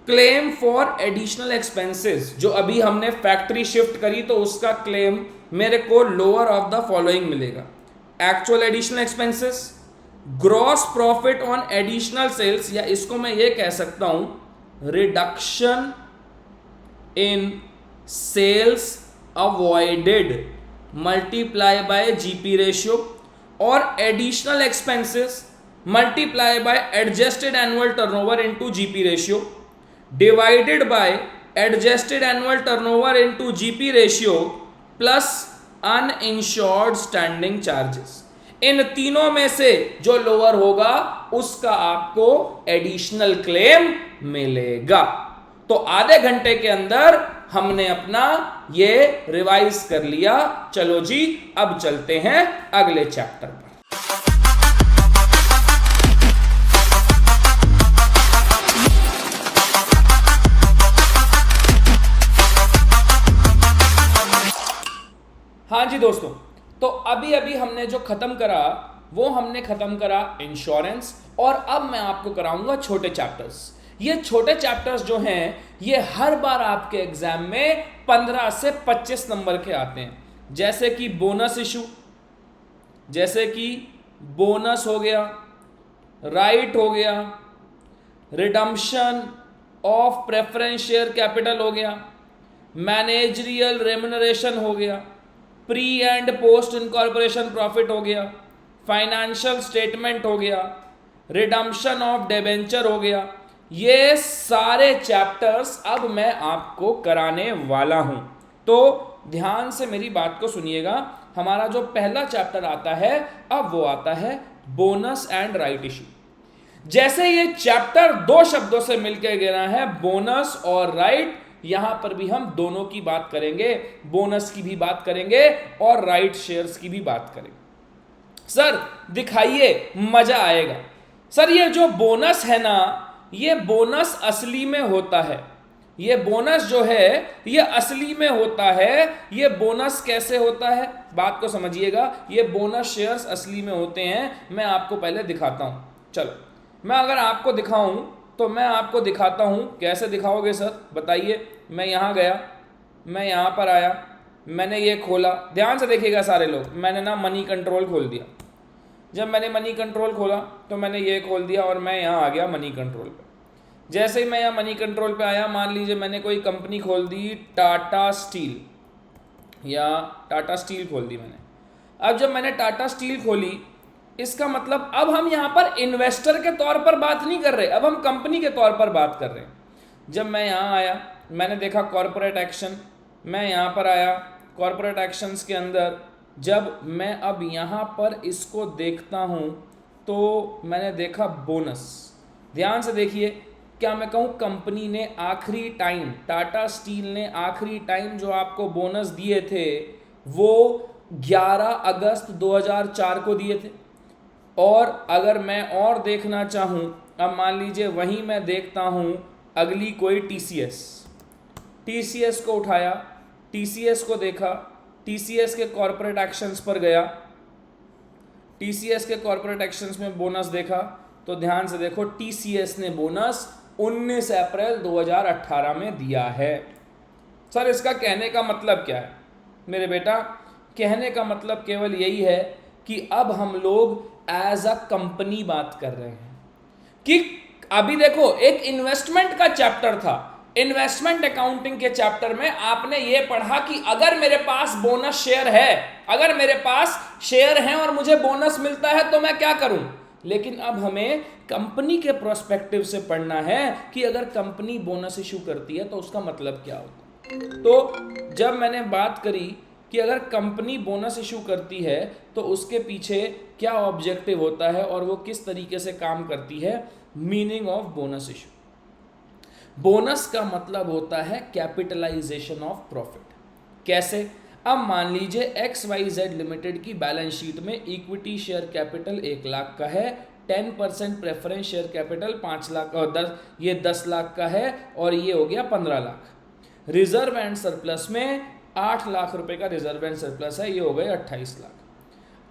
Claim for additional expenses, जो अभी हमने फैक्ट्री शिफ्ट करी तो उसका क्लेम मेरे को लोअर ऑफ द फॉलोइंग मिलेगा: actual additional expenses, gross profit on additional sales, या इसको मैं ये कह सकता हूं reduction in sales avoided multiply by GP ratio, और additional expenses multiply by adjusted annual turnover into GP ratio divided by adjusted annual turnover into GP ratio plus uninsured standing charges. इन तीनों में से जो लोअर होगा उसका आपको additional claim मिलेगा। तो आधे घंटे के अंदर हमने अपना ये रिवाइज कर लिया। चलो जी, अब चलते हैं अगले चैप्टर पर। हाँ जी दोस्तों, तो अभी अभी हमने जो खत्म करा वो हमने खत्म करा इंश्योरेंस, और अब मैं आपको कराऊंगा छोटे चैप्टर्स। ये छोटे चैप्टर्स जो हैं ये हर बार आपके एग्जाम में 15 से 25 नंबर के आते हैं, जैसे कि बोनस इशू, जैसे कि बोनस हो गया, राइट हो गया, redemption of preference share capital हो गया, मैनेजरियल रेम्युनरेशन हो गया, pre and post incorporation profit हो गया, फाइनेंशियल स्टेटमेंट हो गया, रिडम्पशन ऑफ डिबेंचर हो गया। ये सारे चैप्टर्स अब मैं आपको कराने वाला हूं, तो ध्यान से मेरी बात को सुनिएगा। हमारा जो पहला चैप्टर आता है अब वो आता है बोनस एंड राइट इशू। जैसे ये चैप्टर दो शब्दों से मिलकर गिरा है, बोनस और राइट, यहां पर भी हम दोनों की बात करेंगे, बोनस की भी बात करेंगे और राइट शेयर्स की भी बात करेंगे। सर दिखाइए, मजा आएगा। सर ये जो बोनस है ना, ये बोनस असली में होता है, ये बोनस जो है ये असली में होता है। ये बोनस कैसे होता है, बात को समझिएगा। ये बोनस शेयर्स असली में होते हैं, मैं आपको पहले दिखाता हूं। चलो मैं अगर आपको दिखाऊं तो मैं आपको दिखाता हूं। कैसे दिखाओगे सर बताइए। मैं यहां गया, मैं यहां पर आया, मैंने ये खोला, ध्यान से देखिएगा सारे लोग, मैंने ना मनी कंट्रोल खोल दिया। जब मैंने मनी कंट्रोल खोला तो मैंने ये खोल दिया और मैं यहाँ आ गया मनी कंट्रोल पे। जैसे ही मैं यहाँ मनी कंट्रोल पे आया, मान लीजिए मैंने कोई कंपनी खोल दी टाटा स्टील, या टाटा स्टील खोल दी मैंने। अब जब मैंने टाटा स्टील खोली, इसका मतलब अब हम यहाँ पर इन्वेस्टर के तौर पर बात नहीं कर रहे, अब हम कंपनी के तौर पर बात कर रहे हैं। जब मैं यहाँ आया, मैंने देखा कॉर्पोरेट एक्शन, मैं यहाँ पर आया कॉर्पोरेट एक्शंस के अंदर। जब मैं अब यहाँ पर इसको देखता हूँ तो मैंने देखा बोनस। ध्यान से देखिए, क्या मैं कहूँ कंपनी ने आखिरी टाइम, टाटा स्टील ने आखिरी टाइम जो आपको बोनस दिए थे वो 11 अगस्त 2004 को दिए थे। और अगर मैं और देखना चाहूँ, अब मान लीजिए वहीं मैं देखता हूँ अगली कोई टीसीएस को उठाया, टीसीएस को देखा, टीसीएस के कॉर्पोरेट एक्शंस पर गया, टीसीएस के कॉर्पोरेट एक्शंस में बोनस देखा, तो ध्यान से देखो टीसीएस ने बोनस 19 अप्रैल 2018 में दिया है। सर इसका कहने का मतलब क्या है मेरे बेटा? कहने का मतलब केवल यही है कि अब हम लोग एज अ कंपनी बात कर रहे हैं। कि अभी देखो एक इन्वेस्टमेंट का चैप्टर था, इन्वेस्टमेंट अकाउंटिंग के चैप्टर में आपने ये पढ़ा कि अगर मेरे पास बोनस शेयर है, अगर मेरे पास शेयर हैं और मुझे बोनस मिलता है तो मैं क्या करूं। लेकिन अब हमें कंपनी के प्रोस्पेक्टिव से पढ़ना है कि अगर कंपनी बोनस इशू करती है तो उसका मतलब क्या होता है। तो जब मैंने बात करी कि अगर कंपनी बोनस इशू करती है तो उसके पीछे क्या ऑब्जेक्टिव होता है और वो किस तरीके से काम करती है, meaning of bonus issue. Bonus का मतलब होता है कैपिटलाइजेशन ऑफ प्रॉफिट। कैसे? अब मान लीजिए XYZ लिमिटेड की बैलेंस शीट में इक्विटी शेयर कैपिटल 1 लाख का है, 10% प्रेफरेंस शेयर कैपिटल 5 लाख और 10 लाख का है, और ये हो गया 15 लाख। रिजर्व एंड सरप्लस में 8 लाख रुपए का रिजर्व एंड सरप्लस है, ये हो गए 28 लाख।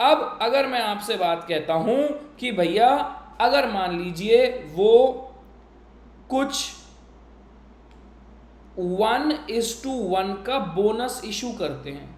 अब अगर मैं आपसे बात कहता हूं कि भैया अगर मान लीजिए वो कुछ 1:1 का बोनस इशू करते हैं।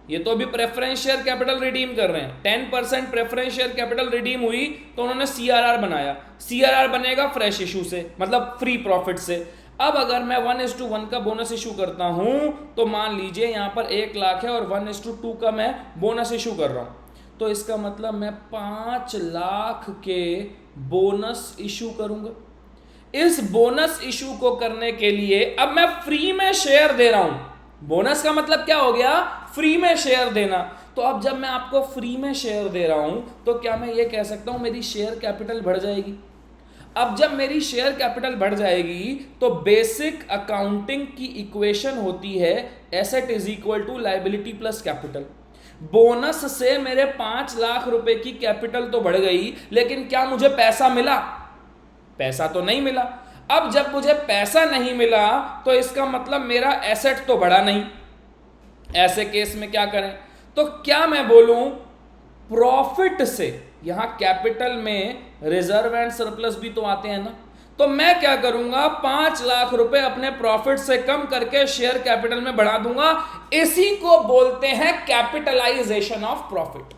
ये तो अभी प्रेफरेंस शेयर कैपिटल रिडीम कर रहे हैं, 10% प्रेफरेंस शेयर कैपिटल रिडीम हुई तो उन्होंने सीआरआर बनाया, सीआरआर बनेगा फ्रेश इशू से, मतलब फ्री प्रॉफिट से। अब अगर मैं 1:1 का बोनस इशू करता हूं तो मान लीजिए यहां पर 1 लाख है और 1:2 का मैं बोनस इशू कर रहा हूं, तो इसका मतलब मैं 5 लाख के बोनस इशू करूंगा। इस बोनस इशू को करने के लिए अब मैं फ्री में शेयर दे रहा हूं। बोनस का मतलब क्या हो गया? फ्री में शेयर देना। तो अब जब मैं आपको फ्री में शेयर दे रहा हूं तो क्या मैं ये कह सकता हूं मेरी शेयर कैपिटल बढ़ जाएगी? अब जब मेरी शेयर कैपिटल बढ़ जाएगी तो बेसिक अकाउंटिंग की इक्वेशन होती है asset is equal to liability plus capital. Bonus से मेरे 5 लाख रुपए की कैपिटल तो बढ़ गई, लेकिन क्या मुझे पैसा मिला? पैसा तो नहीं मिला। अब जब मुझे पैसा नहीं मिला तो इसका मतलब मेरा एसेट तो बढ़ा नहीं। ऐसे केस में क्या करें? तो क्या मैं बोलूं प्रॉफिट से, यहां कैपिटल में रिजर्व एंड सरप्लस भी तो आते हैं ना, तो मैं क्या करूंगा 5 लाख रुपए अपने प्रॉफिट से कम करके शेयर कैपिटल में बढ़ा दूंगा। इसी को बोलते हैं कैपिटलाइजेशन ऑफ प्रॉफिट।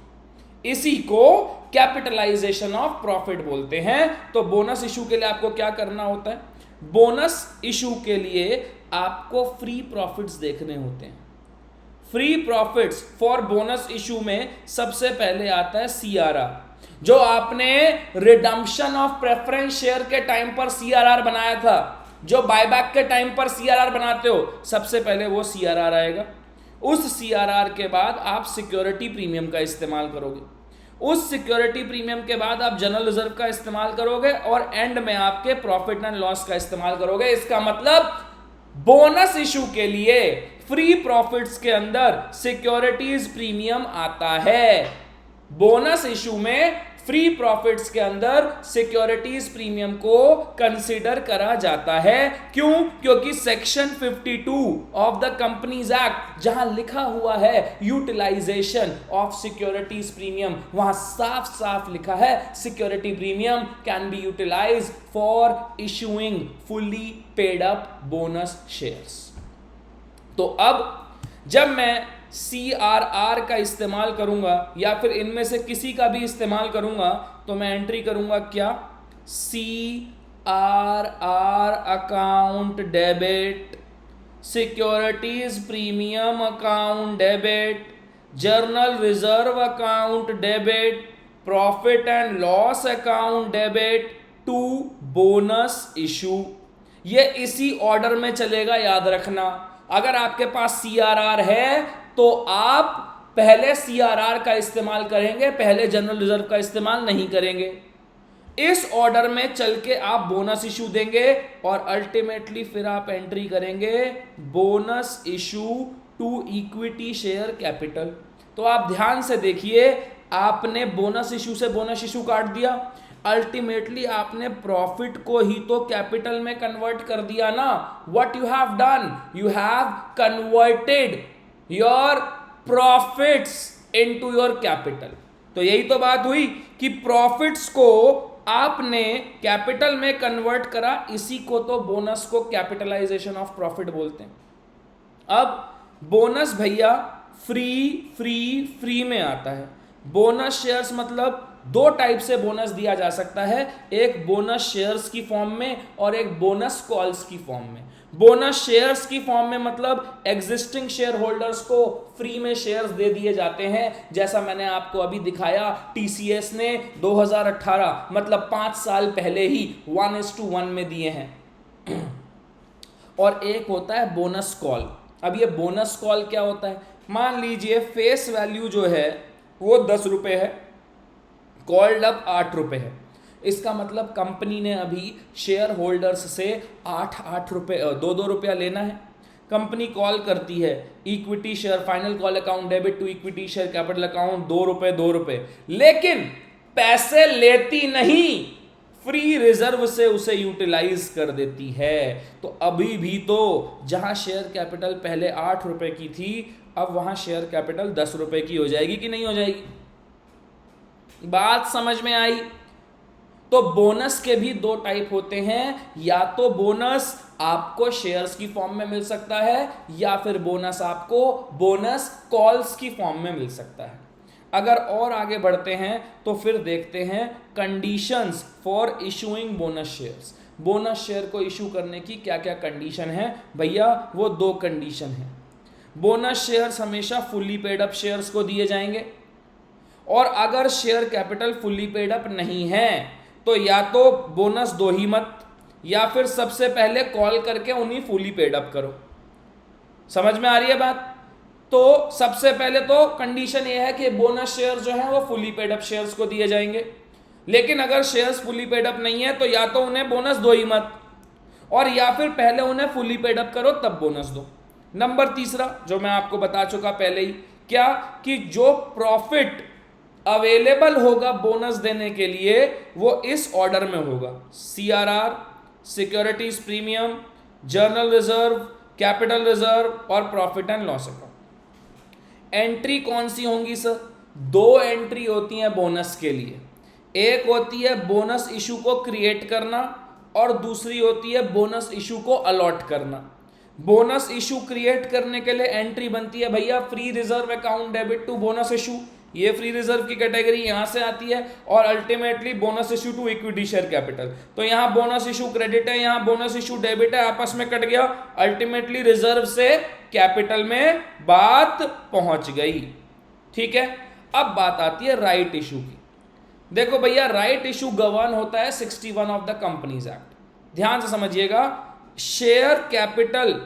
इसी को कैपिटलाइजेशन ऑफ प्रॉफिट बोलते हैं। तो बोनस इशू के लिए आपको क्या करना होता है? बोनस इशू के लिए आपको फ्री प्रॉफिट्स देखने होते हैं। Free profits for bonus issue में सबसे पहले आता है सीआरआर। जो आपने रिडम्पशन ऑफ प्रेफरेंस शेयर के टाइम पर सीआरआर बनाया था, जो बायबैक के टाइम पर सीआरआर बनाते हो, सबसे पहले वो सीआरआर आएगा। उस सीआरआर के बाद आप सिक्योरिटी प्रीमियम का इस्तेमाल करोगे। उस सिक्योरिटी प्रीमियम के बाद आप जनरल रिजर्व का इस्तेमाल करोगे और एंड में आपके प्रॉफिट एंड लॉस का इस्तेमाल करोगे। इसका मतलब बोनस इशू के लिए फ्री प्रॉफिट्स के अंदर सिक्योरिटीज प्रीमियम आता है। बोनस इशू में फ्री प्रॉफिट्स के अंदर सिक्योरिटीज प्रीमियम को कंसीडर करा जाता है। क्यों? क्योंकि section 52 of the companies act, जहां लिखा हुआ है यूटिलाइजेशन ऑफ सिक्योरिटीज प्रीमियम, वहां साफ साफ लिखा है security premium can be utilised for issuing fully paid up bonus shares. तो अब जब मैं CRR का इस्तेमाल करूंगा या फिर इनमें से किसी का भी इस्तेमाल करूंगा तो मैं एंट्री करूंगा क्या? CRR account debit, securities premium account debit, general reserve account debit, profit and loss account debit to bonus issue. ये इसी ऑर्डर में चलेगा, याद रखना। अगर आपके पास CRR है तो आप पहले CRR का इस्तेमाल करेंगे, पहले जनरल रिजर्व का इस्तेमाल नहीं करेंगे। इस ऑर्डर में चल के आप बोनस इशू देंगे और अल्टीमेटली फिर आप एंट्री करेंगे bonus issue to equity share capital. तो आप ध्यान से देखिए, आपने बोनस इशू से बोनस इशू काट दिया, अल्टीमेटली आपने प्रॉफिट को ही तो कैपिटल में कन्वर्ट कर दिया ना। What you have done? You have converted your profits into your capital. तो यही तो बात हुई कि प्रॉफिट्स को आपने कैपिटल में कन्वर्ट करा, इसी को तो बोनस को कैपिटलाइजेशन ऑफ प्रॉफिट बोलते हैं। अब बोनस भैया फ्री फ्री फ्री में आता है। बोनस शेयर्स मतलब दो टाइप से बोनस दिया जा सकता है, एक बोनस शेयर्स की फॉर्म में और एक बोनस कॉल्स की फॉर्म में। बोनस शेयर्स की फॉर्म में मतलब एग्जिस्टिंग शेयर होल्डर्स को फ्री में शेयर्स दे दिए जाते हैं, जैसा मैंने आपको अभी दिखाया। TCS ने 2018 मतलब 5 साल पहले ही 1:1 में दिए हैं। और एक होता है बोनस कॉल। अब ये बोनस कॉल क्या होता है? मान लीजिए फेस वैल्यू जो है वो 10 रुपए है, कॉल्ड अप 8 रुपए है। इसका मतलब कंपनी ने अभी शेयर होल्डर्स से 8 रुपए 2 रुपया लेना है। कंपनी कॉल करती है equity share final call account debit to equity share capital account 2 रुपए, लेकिन पैसे लेती नहीं, फ्री रिजर्व से उसे यूटिलाइज कर देती है। तो अभी भी तो जहां शेयर कैपिटल पहले 8 रुपए की थी, अब वहां शेयर कैपिटल 10 रुपए की हो जाएगी कि नहीं हो जाएगी? बात समझ में आई? तो बोनस के भी दो टाइप होते हैं, या तो बोनस आपको शेयर्स की फॉर्म में मिल सकता है या फिर बोनस आपको बोनस कॉल्स की फॉर्म में मिल सकता है। अगर और आगे बढ़ते हैं तो फिर देखते हैं conditions for issuing bonus shares. Bonus share को इशू करने की क्या क्या कंडीशन है भैया? वो दो कंडीशन है। बोनस शेयर्स हमेशा फुल्ली पेड अप शेयर्स को दिए जाएंगे, और अगर share capital fully paid up नहीं है तो या तो बोनस दो ही मत, या फिर सबसे पहले कॉल करके उन्हीं फुली पेड अप करो। समझ में आ रही है बात? तो सबसे पहले तो कंडीशन ये है कि बोनस शेयर जो है वो फुली पेड अप शेयर्स को दिए जाएंगे, लेकिन अगर शेयर्स फुली पेड अप नहीं है तो या तो उन्हें बोनस दो ही मत, और या फिर पहले उन्हें फुली पेड अप करो तब बोनस दो। नंबर तीसरा जो मैं आपको बता चुका पहले ही, क्या कि जो प्रॉफिट अवेलेबल होगा बोनस देने के लिए वो इस ऑर्डर में होगा: CRR, securities premium, general reserve, capital reserve और profit and loss account. Entry कौन सी होंगी सर? दो एंट्री होती हैं बोनस के लिए। एक होती है बोनस इशू को क्रिएट करना और दूसरी होती है बोनस इशू को अलॉट करना। बोनस इशू क्रिएट करने के लिए एंट्री बनती है भैया free reserve account debit to bonus issue, ये फ्री रिजर्व की कैटेगरी यहां से आती है, और ultimately bonus issue to equity share capital. तो यहां बोनस इशू क्रेडिट है, यहां बोनस इशू डेबिट है, आपस में कट गया, अल्टीमेटली रिजर्व से कैपिटल में बात पहुंच गई। ठीक है, अब बात आती है राइट इशू की। देखो भैया, राइट इशू गवर्न होता है 61 ऑफ द कंपनीज एक्ट। ध्यान से समझिएगा, शेयर कैपिटल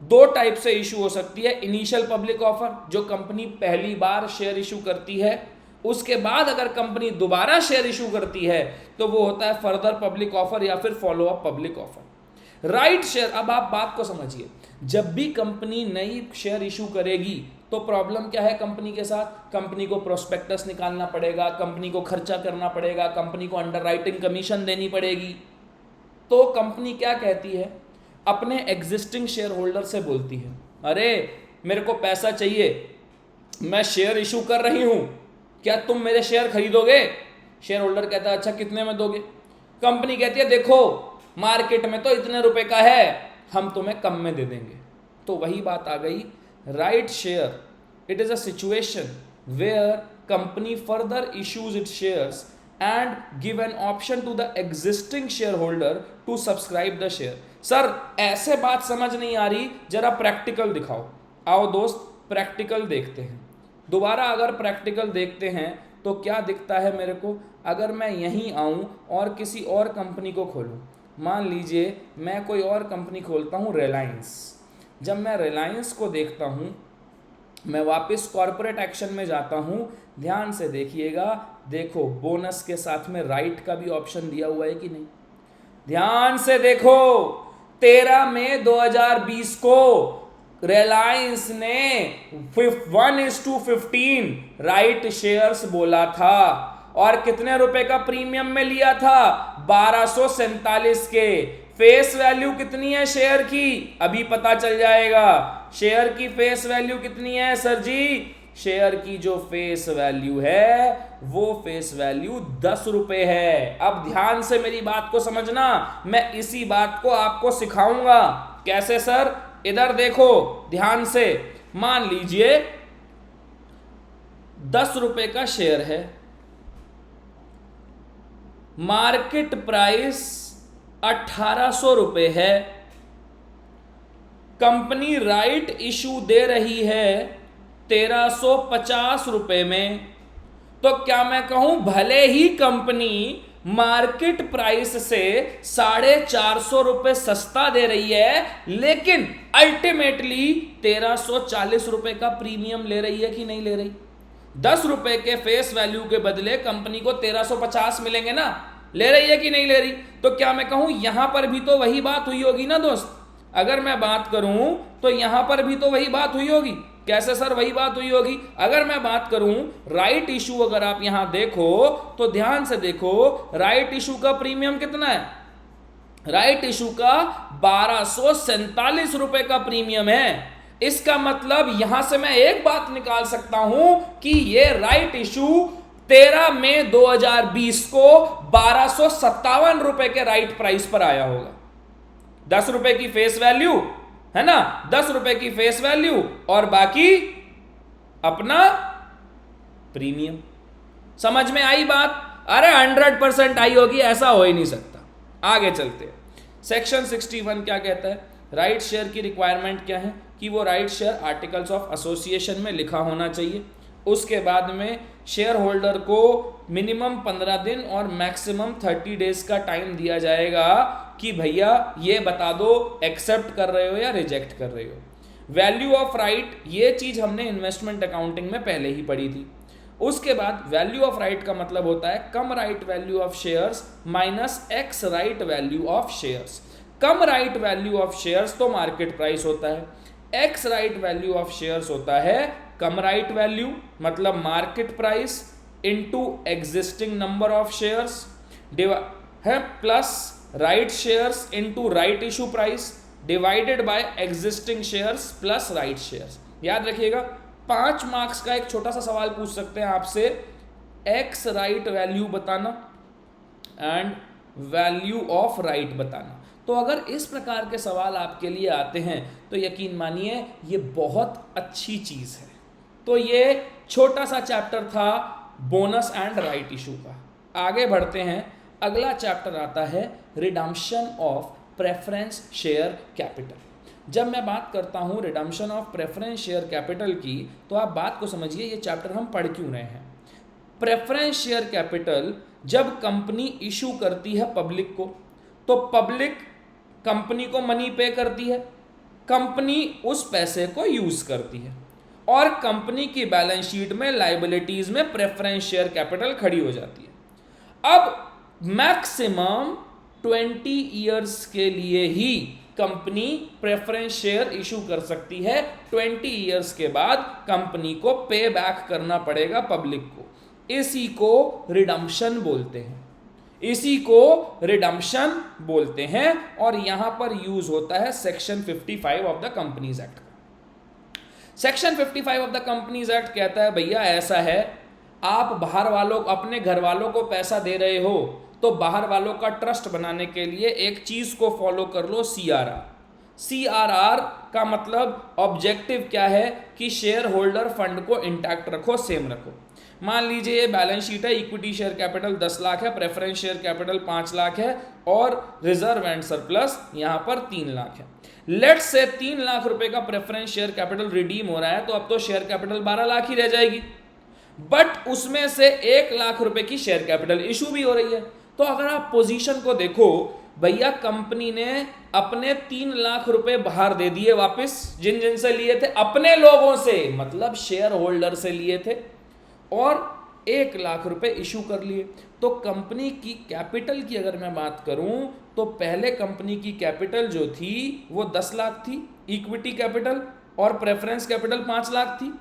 दो टाइप से इशू हो सकती है। इनिशियल पब्लिक ऑफर, जो कंपनी पहली बार शेयर इशू करती है, उसके बाद अगर कंपनी दोबारा शेयर इशू करती है तो वो होता है फर्दर पब्लिक ऑफर या फिर follow up public offer. Right share, अब आप बात को समझिए, जब भी कंपनी नई शेयर इशू करेगी तो प्रॉब्लम क्या है कंपनी के साथ? कंपनी को प्रोस्पेक्टस निकालना पड़ेगा, कंपनी को खर्चा करना पड़ेगा, कंपनी को अंडरराइटिंग कमीशन देनी पड़ेगी। तो कंपनी क्या कहती है? अपने एग्जिस्टिंग शेयर होल्डर से बोलती है, अरे मेरे को पैसा चाहिए, मैं शेयर इशू कर रही हूं, क्या तुम मेरे शेयर खरीदोगे? शेयर होल्डर कहता है अच्छा कितने में दोगे? कंपनी कहती है देखो मार्केट में तो इतने रुपए का है, हम तुम्हें कम में दे देंगे। तो वही बात आ गई, right share, it is a situation where company further issues its shares and give an option to the existing shareholder to subscribe the share। Sir ऐसे बात समझ नहीं आ रही, जरा प्रैक्टिकल दिखाओ। आओ दोस्त प्रैक्टिकल देखते हैं। दोबारा अगर प्रैक्टिकल देखते हैं तो क्या दिखता है मेरे को? अगर मैं यहीं आऊं और किसी और कंपनी को खोलूं, मान लीजिए मैं कोई और कंपनी खोलता हूं रिलायंस। जब मैं रिलायंस को देखता हूं, मैं वापस कॉर्पोरेट एक्शन में जाता हूं, ध्यान से देखिएगा, देखो बोनस के साथ में राइट का भी ऑप्शन दिया हुआ है कि नहीं? ध्यान से देखो, 13 मई 2020 को रिलायंस ने 1:15 राइट शेयर्स बोला था, और कितने रुपए का प्रीमियम में लिया था? 1247 के। फेस वैल्यू कितनी है शेयर की? अभी पता चल जाएगा। शेयर की फेस वैल्यू कितनी है सर जी? शेयर की जो फेस वैल्यू है वो फेस वैल्यू 10 रुपए है। अब ध्यान से मेरी बात को समझना, मैं इसी बात को आपको सिखाऊंगा। कैसे सर? इधर देखो ध्यान से, मान लीजिए 10 रुपए का शेयर है, मार्केट प्राइस 1800 रुपए है, कंपनी राइट इशू दे रही है 1350 रुपए में। तो क्या मैं कहूं भले ही कंपनी मार्केट प्राइस से 450 रुपए सस्ता दे रही है, लेकिन अल्टीमेटली 1340 रुपए का प्रीमियम ले रही है कि नहीं ले रही? 10 रुपए के फेस वैल्यू के बदले कंपनी को 1350 मिलेंगे ना, ले रही है कि नहीं ले रही? तो क्या मैं कहूं यहां पर भी तो वही बात हुई होगी ना दोस्त? अगर मैं बात करूं तो यहां पर भी तो वही बात हुई होगी। कैसे सर वही बात हुई होगी? अगर मैं बात करूं राइट इशू, अगर आप यहां देखो तो ध्यान से देखो, राइट इशू का प्रीमियम कितना है? राइट इशू का 1247 रुपए का प्रीमियम है। इसका मतलब यहां से मैं एक बात निकाल सकता हूं कि ये राइट इशू 13 मई 2020 को 1257 रुपए के राइट प्राइस पर आया होगा। 10 रुपए की फेस वैल्यू है ना, 10 रुपए की फेस वैल्यू और बाकी अपना प्रीमियम। समझ में आई बात? अरे 100% आई होगी, ऐसा हो ही नहीं सकता। आगे चलते हैं। सेक्शन 61 क्या कहता है? राइट शेयर की रिक्वायरमेंट क्या है कि वो right share articles of association में लिखा होना चाहिए। उसके बाद में शेयर होल्डर को मिनिमम 15 दिन और मैक्सिमम 30 डेज का टाइम दिया जाएगा कि भैया ये बता दो एक्सेप्ट कर रहे हो या रिजेक्ट कर रहे हो। वैल्यू ऑफ राइट, ये चीज हमने इन्वेस्टमेंट अकाउंटिंग में पहले ही पढ़ी थी। उसके बाद वैल्यू ऑफ राइट का मतलब होता है cum right value of shares minus ex right value of shares. Cum right value of shares तो मार्केट प्राइस होता है, ex right value of shares होता है कम राइट वैल्यू मतलब market price into existing number of shares है plus right shares into right issue price divided by existing shares plus right shares. याद रखिएगा 5 marks का एक छोटा सा सवाल पूछ सकते हैं आपसे, एक्स राइट वैल्यू बताना एंड वैल्यू ऑफ राइट बताना। तो अगर इस प्रकार के सवाल आपके लिए आते हैं तो यकीन मानिए ये बहुत अच्छी चीज है। तो ये छोटा सा चैप्टर था बोनस एंड राइट इशू का। आगे बढ़ते हैं, अगला चैप्टर आता है redemption of preference share capital. जब मैं बात करता हूं redemption of preference share capital की तो आप बात को समझिए ये चैप्टर हम पढ़ क्यों रहे हैं। प्रेफरेंस शेयर कैपिटल जब कंपनी इशू करती है पब्लिक को, तो पब्लिक कंपनी को मनी पे करती है, कंपनी उस पैसे को यूज करती है और कंपनी की बैलेंस शीट में लायबिलिटीज में प्रेफरेंस शेयर कैपिटल खड़ी हो जाती है। अब मैक्सिमम 20 ईयर्स के लिए ही कंपनी प्रेफरेंस शेयर इशू कर सकती है। 20 ईयर्स के बाद कंपनी को पे बैक करना पड़ेगा पब्लिक को। इसी को रिडम्पशन बोलते हैं, इसी को रिडम्पशन बोलते हैं और यहां पर यूज होता है section 55 of the companies act. Section 55 of the companies act कहता है भैया ऐसा है, आप बाहर वालों अपने घर वालों को पैसा दे रहे हो तो बाहर वालों का ट्रस्ट बनाने के लिए एक चीज को फॉलो कर लो, CRR। CRR का मतलब ऑब्जेक्टिव क्या है कि शेयर होल्डर फंड को इंटैक्ट रखो, सेम रखो। मान लीजिए ये बैलेंस शीट है, इक्विटी शेयर कैपिटल 10 लाख है, प्रेफरेंस शेयर कैपिटल 5 लाख है और रिजर्व एंड सरप्लस यहां पर 3 लाख है। लेट्स से 3 लाख रुपए का प्रेफरेंस शेयर कैपिटल रिडीम हो रहा है तो अब तो शेयर कैपिटल 12 लाख ही रह जाएगी, बट उसमें से 1 लाख रुपए की शेयर कैपिटल इशू भी हो रही है। तो अगर आप पोजीशन को देखो भैया, कंपनी ने अपने 3 लाख रुपए बाहर दे दिए वापस, जिन जिन से लिए थे अपने लोगों से मतलब शेयर होल्डर से लिए थे, और 1 लाख रुपए इशू कर लिए। तो कंपनी की कैपिटल की अगर मैं बात करूं तो पहले कंपनी की कैपिटल जो थी वो 10 लाख थी इक्विटी कैपिटल, और प्रेफरेंस कैपिटल 5 लाख थी।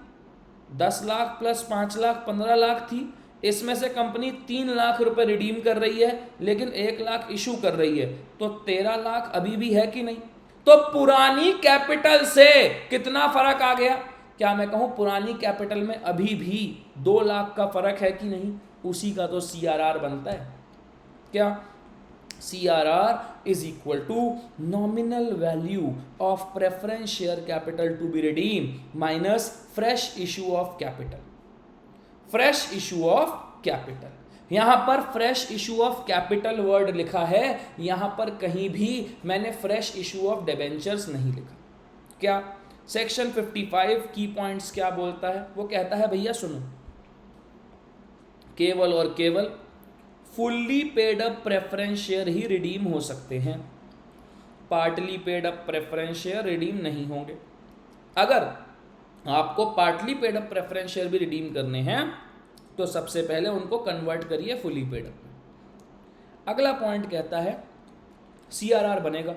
10 लाख प्लस 5 लाख 15 लाख थी। इसमें से कंपनी 3 लाख रुपए रिडीम कर रही है लेकिन 1 लाख इशू कर रही है, तो 13 लाख अभी भी है कि नहीं? तो पुरानी कैपिटल से कितना फर्क आ गया? क्या मैं कहूं पुरानी कैपिटल में अभी भी 2 लाख का फर्क है कि नहीं? उसी का तो CRR बनता है। क्या? CRR is equal to nominal value of preference share capital to be redeem minus fresh issue of capital. Fresh issue of capital, यहां पर fresh issue of capital word लिखा है, यहां पर कहीं भी मैंने फ्रेश इशू ऑफ डिबेंचर्स नहीं लिखा। क्या? सेक्शन 55 की पॉइंट्स क्या बोलता है? वो कहता है भैया सुनो, केवल और केवल fully paid up preference share ही रिडीम हो सकते हैं, partly paid up preference share redeem नहीं होंगे। अगर आपको partly paid up preference share भी रिडीम करने हैं तो सबसे पहले उनको कन्वर्ट करिए फुली पेड अप में। अगला पॉइंट कहता है CRR बनेगा,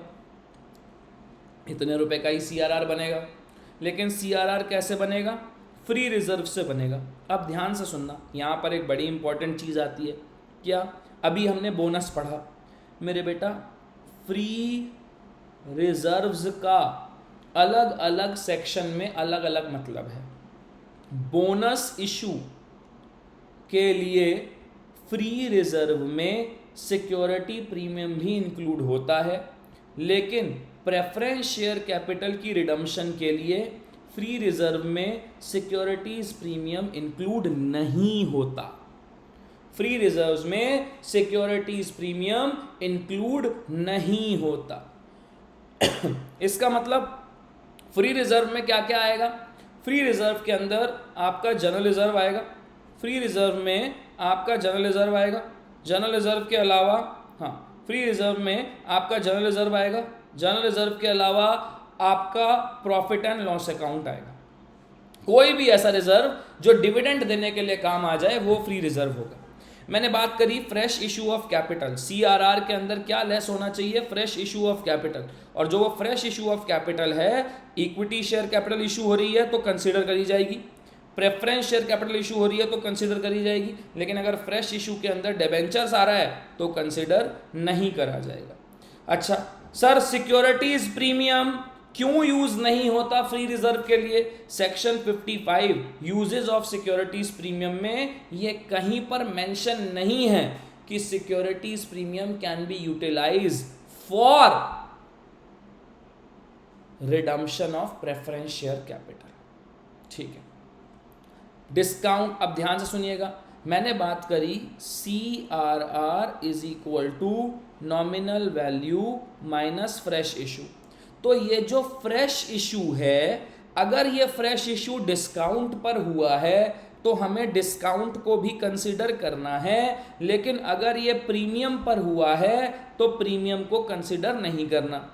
इतने रुपए का ही CRR बनेगा, लेकिन CRR कैसे बनेगा? फ्री रिजर्व से बनेगा। अब ध्यान से सुनना, यहां पर एक बड़ी इंपॉर्टेंट चीज आती है। क्या? अभी हमने बोनस पढ़ा मेरे बेटा, फ्री रिजर्व्स का अलग अलग सेक्शन में अलग अलग मतलब है। बोनस इशू के लिए फ्री रिजर्व में सिक्योरिटी प्रीमियम भी इंक्लूड होता है, लेकिन प्रेफरेंस शेयर कैपिटल की रिडम्पशन के लिए फ्री रिजर्व में सिक्योरिटीज प्रीमियम इंक्लूड नहीं होता। फ्री रिजर्व्स में सिक्योरिटीज प्रीमियम इंक्लूड नहीं होता। इसका मतलब फ्री रिजर्व में क्या क्या आएगा? फ्री रिजर्व के अंदर आपका जनरल रिजर्व आएगा, फ्री रिजर्व में आपका जनरल रिजर्व आएगा, जनरल रिजर्व के अलावा फ्री रिजर्व में आपका जनरल रिजर्व आएगा, जनरल रिजर्व के अलावा आपका प्रॉफिट एंड लॉस अकाउंट आएगा। कोई भी ऐसा रिजर्व जो डिविडेंड देने के लिए काम आ जाए वो फ्री रिजर्व होगा। मैंने बात करी fresh issue of capital, CRR के अंदर क्या लेस होना चाहिए? Fresh issue of capital. और जो वो फ्रेश इशू ऑफ कैपिटल है, इक्विटी शेयर कैपिटल इशू हो रही है तो कंसीडर करी जाएगी, प्रेफरेंस शेयर कैपिटल इशू हो रही है तो कंसीडर करी जाएगी, लेकिन अगर फ्रेश इशू के अंदर डिबेंचर्स आ रहा है तो कंसीडर नहीं करा जाएगा। अच्छा सर, सिक्योरिटीज प्रीमियम क्यों यूज नहीं होता फ्री रिजर्व के लिए? Section 55 uses of securities premium में ये कहीं पर मेंशन नहीं है कि securities premium can be utilise for redemption of preference share capital. ठीक है, डिस्काउंट, अब ध्यान से सुनिएगा, मैंने बात करी CRR is equal to nominal value minus fresh issue. तो ये जो फ्रेश इशू है, अगर ये फ्रेश इशू डिस्काउंट पर हुआ है तो हमें डिस्काउंट को भी कंसीडर करना है, लेकिन अगर ये प्रीमियम पर हुआ है तो प्रीमियम को कंसीडर नहीं करना।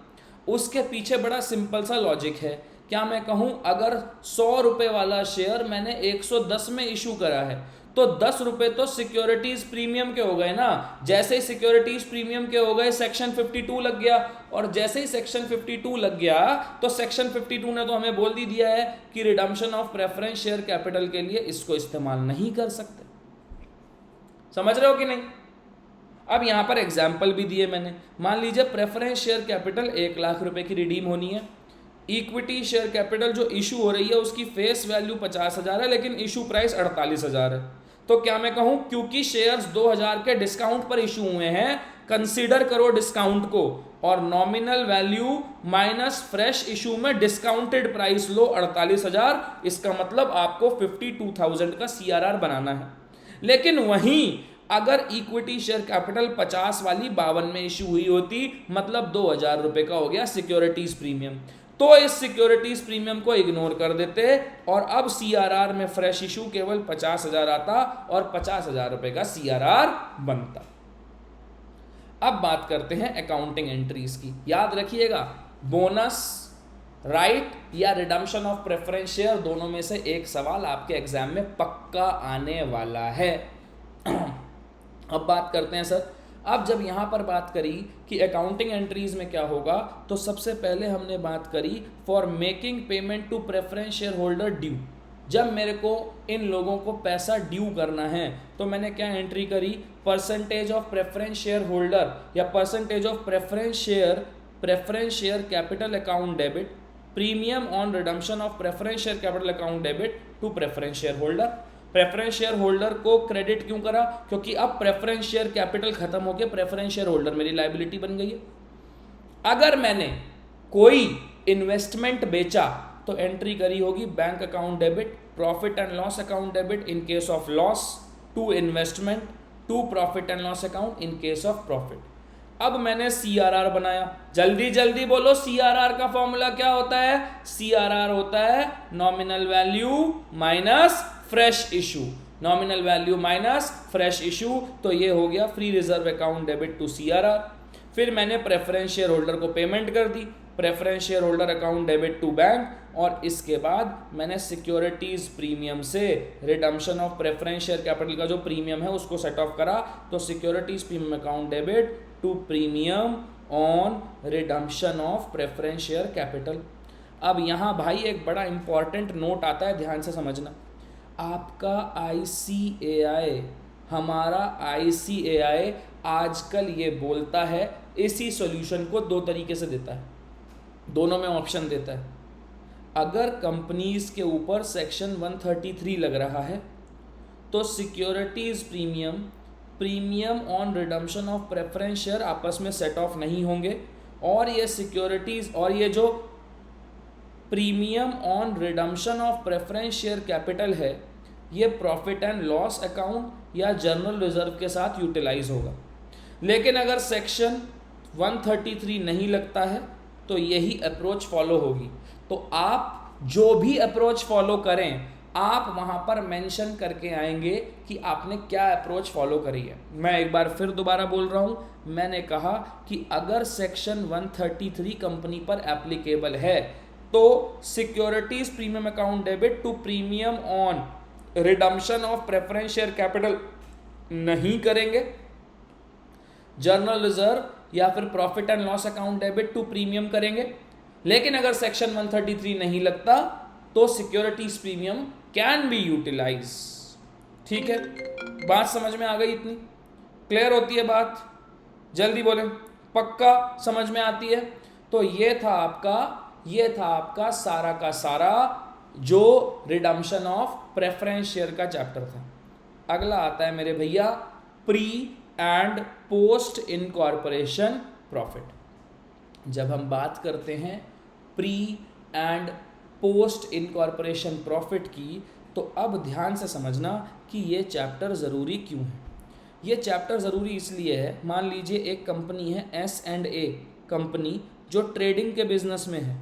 उसके पीछे बड़ा सिंपल सा लॉजिक है। क्या मैं कहूं, अगर 100 रुपए वाला शेयर मैंने 110 में इशू करा है तो 10 रुपए तो सिक्योरिटीज प्रीमियम के हो गए ना। जैसे ही सिक्योरिटीज प्रीमियम के हो गए, सेक्शन 52 लग गया, और जैसे ही सेक्शन 52 लग गया तो सेक्शन 52 ने तो हमें बोल दी दिया है कि redemption of preference share capital के लिए इसको इस्तेमाल नहीं कर सकते। समझ रहे हो कि नहीं? अब यहां पर एग्जाम्पल भी दिए मैंने। मान लीजिए प्रेफरेंस शेयर कैपिटल 1 लाख रुपए की रिडीम होनी है, इक्विटी शेयर कैपिटल जो इशू हो रही है उसकी फेस वैल्यू 50,000 है, लेकिन इशू प्राइस 48,000 है। तो क्या मैं कहूं, क्योंकि शेयर्स 2,000 के डिस्काउंट पर इशू हुए हैं, कंसीडर करो डिस्काउंट को, और nominal value minus fresh issue में डिस्काउंटेड प्राइस लो 48,000। इसका मतलब आपको 52,000 का CRR बनाना है। लेकिन वहीं अगर इक्विटी शेयर कैपिटल 50 वाली 52 में इशू हुई होती, मतलब 2,000 रुपए का हो गया सिक्योरिटीज प्रीमियम, तो इस सिक्योरिटीज प्रीमियम को इग्नोर कर देते और अब CRR में फ्रेश इशू केवल 50,000 आता और 50,000 रुपए का CRR बनता। अब बात करते हैं अकाउंटिंग एंट्रीज की। याद रखिएगा, बोनस राइट या रिडम्पशन ऑफ प्रेफरेंस शेयर, दोनों में से एक सवाल आपके एग्जाम में पक्का आने वाला है। अब बात करते हैं सर, अब जब यहाँ पर बात करी कि अकाउंटिंग एंट्रीज में क्या होगा, तो सबसे पहले हमने बात करी for making payment to preference share holder due. जब मेरे को इन लोगों को पैसा ड्यू करना है तो मैंने क्या एंट्री करी, percentage of preference share holder या percentage of preference share capital account debit, premium on redemption of preference share capital account debit to preference share holder. Preference share holder को क्रेडिट क्यों करा, क्योंकि अब प्रेफरेंस शेयर कैपिटल खत्म होकर preference share holder मेरी liability बन गई है। अगर मैंने कोई इन्वेस्टमेंट बेचा तो एंट्री करी होगी bank account debit, profit and loss account debit in case of loss, to investment, to profit and loss account in case of profit. अब मैंने CRR बनाया, जल्दी जल्दी बोलो CRR का फॉर्मूला क्या होता है? CRR होता है nominal value minus fresh issue, nominal value minus fresh issue, तो ये हो गया free reserve account debit to CRR। फिर मैंने प्रेफरेंस शेयर होल्डर को पेमेंट कर दी, preference share holder account debit to bank, और इसके बाद मैंने सिक्योरिटीज प्रीमियम से redemption of preference share capital का जो प्रीमियम है उसको सेट ऑफ करा, तो securities premium account debit to premium on redemption of preference share capital. अब यहाँ भाई एक बड़ा इंपॉर्टेंट नोट आता है, ध्यान से समझना। आपका ICAI, हमारा ICAI आजकल ये बोलता है, इसी सॉल्यूशन को दो तरीके से देता है, दोनों में ऑप्शन देता है। अगर कंपनीज के ऊपर सेक्शन 133 लग रहा है तो securities premium, premium on redemption of preference share आपस में सेट ऑफ नहीं होंगे, और ये सिक्योरिटीज और ये जो premium on redemption of preference share capital है ये प्रॉफिट एंड लॉस अकाउंट या जर्नल रिजर्व के साथ यूटिलाइज होगा। लेकिन अगर सेक्शन 133 नहीं लगता है तो यही अप्रोच फॉलो होगी। तो आप जो भी अप्रोच फॉलो करें आप वहां पर मेंशन करके आएंगे कि आपने क्या अप्रोच फॉलो करी है। मैं एक बार फिर दोबारा बोल रहा हूं, मैंने कहा कि अगर सेक्शन 133 कंपनी पर एप्लीकेबल है तो securities premium account debit to premium on redemption of preference share capital नहीं करेंगे, जर्नल रिजर्व या फिर profit and loss account debit to premium करेंगे। लेकिन अगर सेक्शन 133 नहीं लगता तो securities premium can be utilise. ठीक है, बात समझ में आ गई? इतनी क्लियर होती है बात? जल्दी बोलें, पक्का समझ में आती है? तो ये था आपका सारा का सारा जो रिडम्पशन ऑफ प्रेफरेंस शेयर का चैप्टर था। अगला आता है मेरे भैया pre and post incorporation profit. जब हम बात करते हैं pre and post incorporation profit की तो अब ध्यान से समझना कि ये चैप्टर ज़रूरी क्यों है। ये चैप्टर ज़रूरी इसलिए है, मान लीजिए एक कंपनी है S&A कंपनी जो ट्रेडिंग के बिजनेस में है,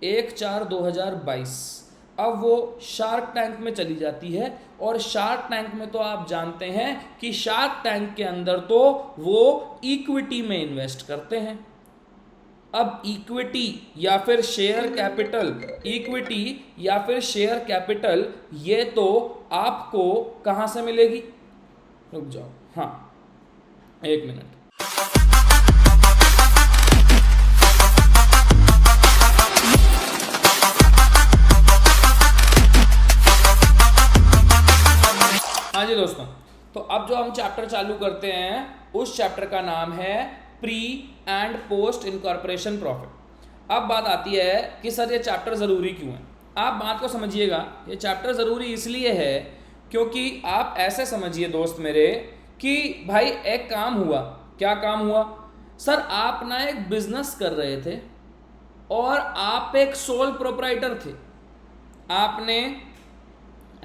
1/4/2022 अब वो शार्क टैंक में चली जाती है। और शार्क टैंक में तो आप जानते हैं कि शार्क टैंक के अंदर तो वो इक्विटी में इन्वेस्ट करते हैं। अब इक्विटी या फिर शेयर कैपिटल, इक्विटी या फिर शेयर कैपिटल ये तो आपको कहां से मिलेगी? रुक जाओ, हाँ एक मिनट। हाँ जी दोस्तों, तो अब जो हम चैप्टर चालू करते हैं उस चैप्टर का नाम है pre and post incorporation profit. अब बात आती है कि सर ये चैप्टर ज़रूरी क्यों है। आप बात को समझिएगा, ये चैप्टर ज़रूरी इसलिए है क्योंकि आप ऐसे समझिए दोस्त मेरे कि भाई एक काम हुआ। क्या काम हुआ? सर आप ना एक बिजनेस कर रहे थे और आप एक सोल प्रोप्राइटर थे। आपने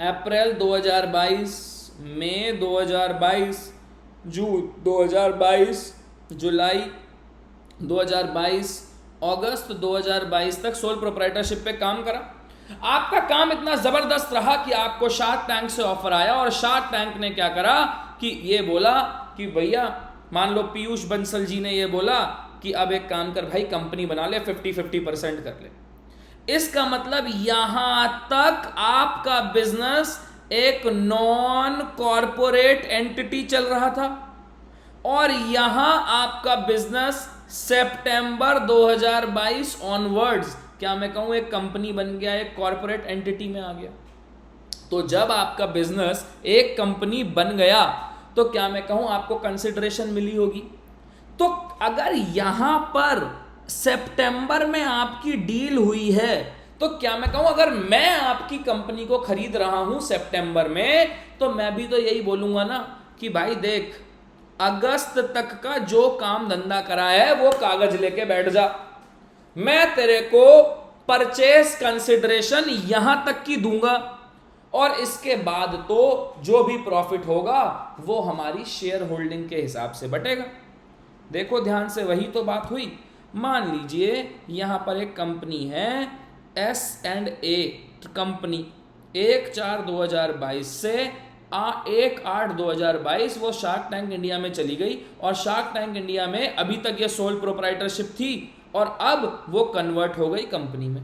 अप्रैल 2022, मई 2022, जून 2022, जुलाई 2022, अगस्त 2022 तक सोल प्रोप्राइटरशिप पे काम करा। आपका काम इतना जबरदस्त रहा कि आपको शार्क टैंक से ऑफर आया और शार्क टैंक ने क्या करा कि ये बोला कि भैया मान लो पीयूष बंसल जी ने ये बोला कि अब एक काम कर भाई, कंपनी बना ले, 50-50% कर ले। इसका मतलब यहां तक आपका बिजनेस एक नॉन कॉरपोरेट एंटिटी चल रहा था और यहां आपका बिजनेस सितंबर 2022 ऑनवर्ड्स, क्या मैं कहूं, एक कंपनी बन गया, एक कॉरपोरेट एंटिटी में आ गया। तो जब आपका बिजनेस एक कंपनी बन गया तो क्या मैं कहूं आपको कंसिडरेशन मिली होगी। तो अगर यहां पर सितंबर में आपकी डील हुई है तो क्या मैं कहूं अगर मैं आपकी कंपनी को खरीद रहा हूं सितंबर में तो मैं भी तो यही बोलूंगा ना कि भाई देख, अगस्त तक का जो काम धंधा करा है वो कागज लेके बैठ जा, मैं तेरे को परचेस कंसिडरेशन यहां तक की दूंगा और इसके बाद तो जो भी प्रॉफिट होगा वो हमारी शेयर होल्डिंग के हिसाब से बटेगा। देखो ध्यान से, वही तो बात हुई। मान लीजिए यहां पर एक कंपनी है S&A कंपनी, 1/4/2022 से 1/8/2022 वो शार्क टैंक इंडिया में चली गई और शार्क टैंक इंडिया में अभी तक ये सोल प्रोप्राइटरशिप थी और अब वो कन्वर्ट हो गई कंपनी में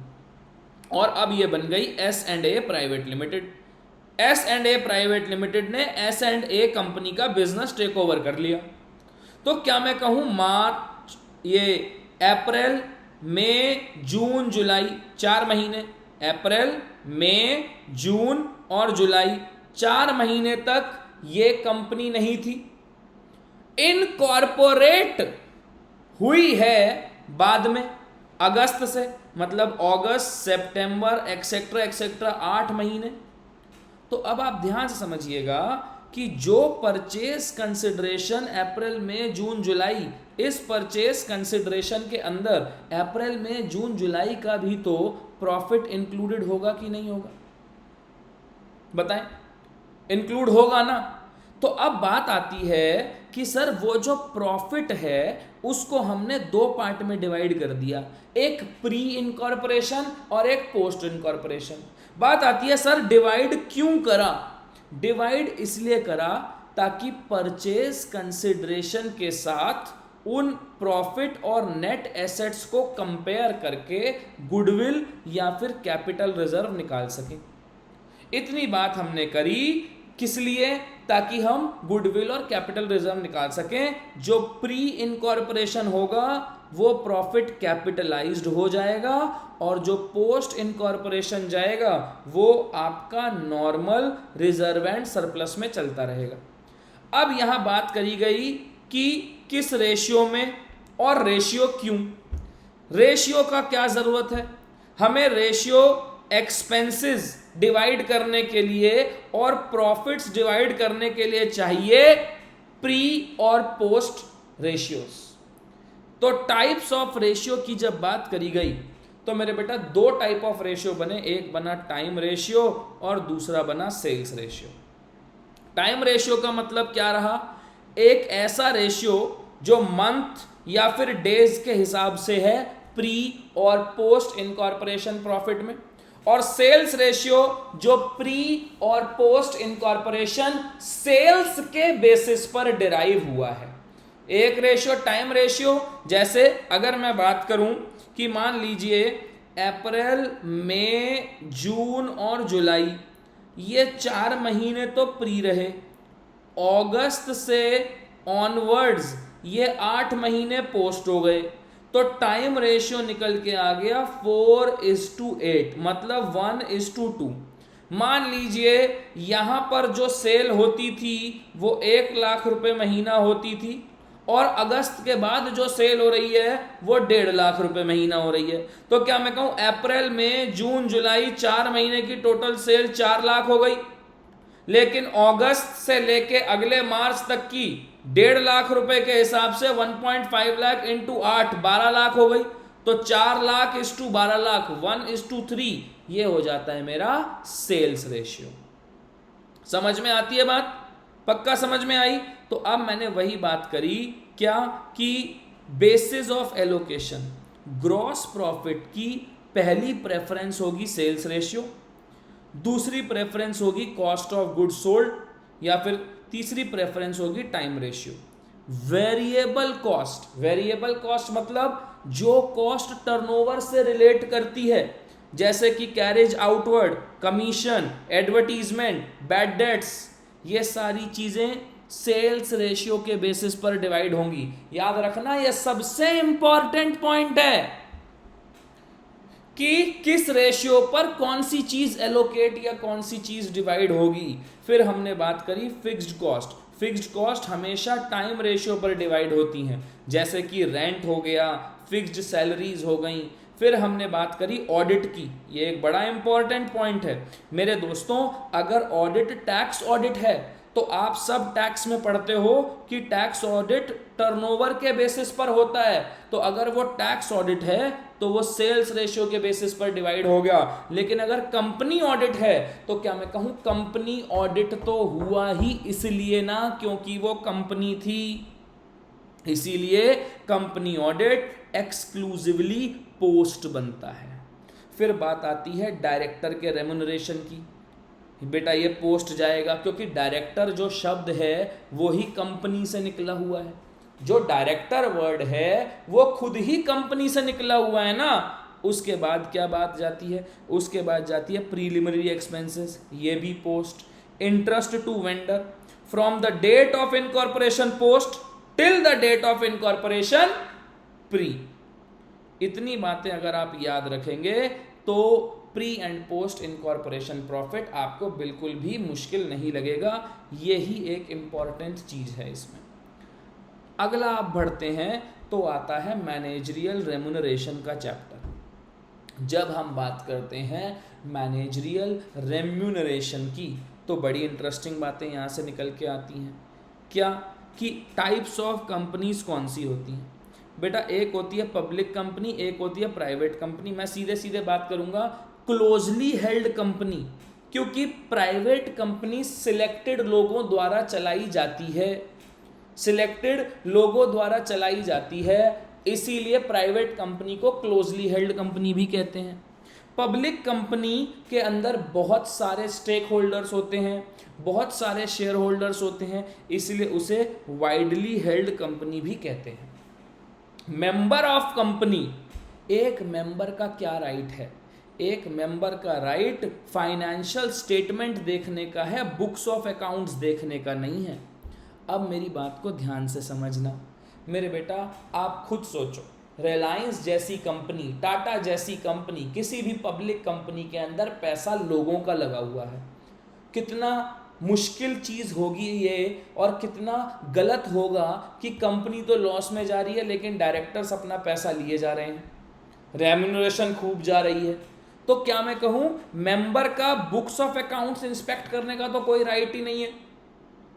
और अब ये बन गई S&A private limited. S&A private limited ने S&A कंपनी का बिजनेस टेक ओवर कर लिया। तो क्या मैं कहूं मार्च, ये अप्रैल, मई, जून, जुलाई, 4 महीने, अप्रैल, मई, जून और जुलाई, 4 महीने तक ये कंपनी नहीं थी। इनकॉर्पोरेट हुई है बाद में अगस्त से, मतलब अगस्त, सितंबर एक्सेट्रा एक्सेट्रा 8 महीने। तो अब आप ध्यान से समझिएगा कि जो परचेज कंसिडरेशन अप्रैल मई जून जुलाई, इस परचेज कंसिडरेशन के अंदर अप्रैल मई जून जुलाई का भी तो प्रॉफिट इंक्लूडेड होगा कि नहीं होगा? बताएं, इंक्लूड होगा ना। तो अब बात आती है कि सर वो जो प्रॉफिट है उसको हमने दो पार्ट में डिवाइड कर दिया, एक प्री इनकॉर्पोरेशन और एक पोस्ट इनकॉर्पोरेशन। बात आती है सर डिवाइड क्यों करा? डिवाइड इसलिए करा ताकि परचेज कंसिडरेशन के साथ उन प्रॉफिट और नेट एसेट्स को कंपेयर करके गुडविल या फिर कैपिटल रिजर्व निकाल सके। इतनी बात हमने करी किस लिए? ताकि हम गुडविल और कैपिटल रिजर्व निकाल सकें। जो प्री इनकॉर्पोरेशन होगा वो प्रॉफिट कैपिटलाइज्ड हो जाएगा और जो पोस्ट इनकॉर्पोरेशन जाएगा वो आपका नॉर्मल रिजर्व एंड सरप्लस में चलता रहेगा। अब यहां बात करी गई कि किस रेशियो में और रेशियो क्यों। रेशियो का क्या जरूरत है? हमें रेशियो एक्सपेंसेस डिवाइड करने के लिए और प्रॉफिट्स डिवाइड करने के लिए चाहिए प्री और पोस्ट रेशियोज। तो टाइप्स ऑफ रेशियो की जब बात करी गई तो मेरे बेटा दो टाइप ऑफ रेशियो बने, एक बना टाइम रेशियो और दूसरा बना सेल्स रेशियो। टाइम रेशियो का मतलब क्या रहा? एक ऐसा रेशियो जो मंथ या फिर डेज के हिसाब से है प्री और पोस्ट इनकॉर्पोरेशन प्रॉफिट में, और सेल्स रेशियो जो प्री और पोस्ट इनकॉर्पोरेशन सेल्स के बेसिस पर डिराइव हुआ है। एक रेशियो टाइम रेशियो, जैसे अगर मैं बात करूं कि मान लीजिए अप्रैल मई जून और जुलाई ये 4 महीने तो प्री रहे, अगस्त से ऑनवर्ड्स ये 8 महीने पोस्ट हो गए, तो टाइम रेशियो निकल के आ गया 4:8, मतलब 1:2। मान लीजिए यहां पर जो सेल होती थी वो 1 लाख रुपए महीना होती थी और अगस्त के बाद जो सेल हो रही है वो 1.5 लाख रुपए महीना हो रही है। तो क्या मैं कहूं अप्रैल मई जून जुलाई 4 महीने की टोटल सेल 4 लाख हो गई, लेकिन अगस्त से लेके अगले मार्च तक की 1.5 लाख रुपए के हिसाब से 1.5 लाख इंटू 8 12 लाख हो गई। तो 4 लाख इस्टू 12 लाख 1:3 ये हो जाता है मेरा सेल्स रेशियो। समझ में आती है बात? पक्का समझ में आई? तो अब मैंने वही बात करी क्या कि basis of allocation gross profit की पहली प्रेफरेंस होगी सेल्स रेशियो, दूसरी प्रेफरेंस होगी कॉस्ट ऑफ गुड सोल्ड, या फिर तीसरी प्रेफरेंस होगी टाइम रेशियो। वेरिएबल कॉस्ट मतलब जो कॉस्ट टर्नओवर से रिलेट करती है, जैसे कि carriage outward, commission, advertisement, bad debts, ये सारी चीजें सेल्स रेशियो के बेसिस पर डिवाइड होंगी। याद रखना यह सबसे इंपॉर्टेंट पॉइंट है कि किस रेशियो पर कौन सी चीज एलोकेट या कौन सी चीज डिवाइड होगी। फिर हमने बात करी फिक्स्ड कॉस्ट। फिक्स्ड कॉस्ट हमेशा टाइम रेशियो पर डिवाइड होती हैं, जैसे कि रेंट हो गया, फिक्स्ड सैलरीज हो गई। फिर हमने बात करी ऑडिट की, ये एक बड़ा इंपॉर्टेंट पॉइंट है मेरे दोस्तों। अगर ऑडिट टैक्स ऑडिट है तो आप सब टैक्स में पढ़ते हो कि टैक्स ऑडिट टर्नओवर के बेसिस पर होता है, तो अगर वो टैक्स ऑडिट है तो वो सेल्स रेशियो के बेसिस पर डिवाइड हो गया। लेकिन अगर कंपनी ऑडिट है तो क्या मैं कहूं कंपनी ऑडिट तो हुआ ही इसलिए ना क्योंकि वो कंपनी थी, इसीलिए कंपनी ऑडिट एक्सक्लूसिवली पोस्ट बनता है। फिर बात आती है डायरेक्टर के रेम्युनरेशन की। बेटा ये पोस्ट जाएगा क्योंकि डायरेक्टर जो शब्द है वो ही कंपनी से निकला हुआ है, जो डायरेक्टर वर्ड है वो खुद ही कंपनी से निकला हुआ है ना। उसके बाद क्या बात जाती है? उसके बाद जाती है प्रीलिमिनरी एक्सपेंसेस, ये भी post. Interest to vendor from the date of incorporation post till the date of incorporation pre. इतनी बातें अगर आप याद रखेंगे तो pre and post incorporation profit आपको बिल्कुल भी मुश्किल नहीं लगेगा। यही एक इंपॉर्टेंट चीज है इसमें। अगला आप बढ़ते हैं तो आता है मैनेजरियल रेम्युनरेशन का चैप्टर। जब हम बात करते हैं मैनेजरियल रेम्युनरेशन की तो बड़ी इंटरेस्टिंग बातें यहाँ से निकल के आती हैं। क्या कि टाइप्स ऑफ कंपनीज कौन सी होती हैं बेटा? एक होती है पब्लिक कंपनी, एक होती है प्राइवेट कंपनी। मैं सीधे सीधे बात करूंगा, क्लोजली हेल्ड कंपनी, क्योंकि प्राइवेट कंपनी सिलेक्टेड लोगों द्वारा चलाई जाती है, सिलेक्टेड लोगों द्वारा चलाई जाती है, इसीलिए प्राइवेट कंपनी को क्लोजली हेल्ड कंपनी भी कहते हैं। पब्लिक कंपनी के अंदर बहुत सारे स्टेक होल्डर्स होते हैं, बहुत सारे शेयर होल्डर्स होते हैं, इसलिए उसे वाइडली हेल्ड कंपनी भी कहते हैं। मेंबर ऑफ कंपनी, एक मेंबर का क्या राइट है? एक मेंबर का राइट फाइनेंशियल स्टेटमेंट देखने का है, बुक्स ऑफ अकाउंट्स देखने का नहीं है। अब मेरी बात को ध्यान से समझना मेरे बेटा, आप खुद सोचो, रिलायंस जैसी कंपनी, टाटा जैसी कंपनी, किसी भी पब्लिक कंपनी के अंदर पैसा लोगों का लगा हुआ है। कितना मुश्किल चीज़ होगी ये, और कितना गलत होगा कि कंपनी तो लॉस में जा रही है लेकिन डायरेक्टर्स अपना पैसा लिए जा रहे हैं, रेम्यूनरेशन खूब जा रही है। तो क्या मैं कहूँ, मेंबर का बुक्स ऑफ अकाउंट्स इंस्पेक्ट करने का तो कोई राइट ही नहीं है।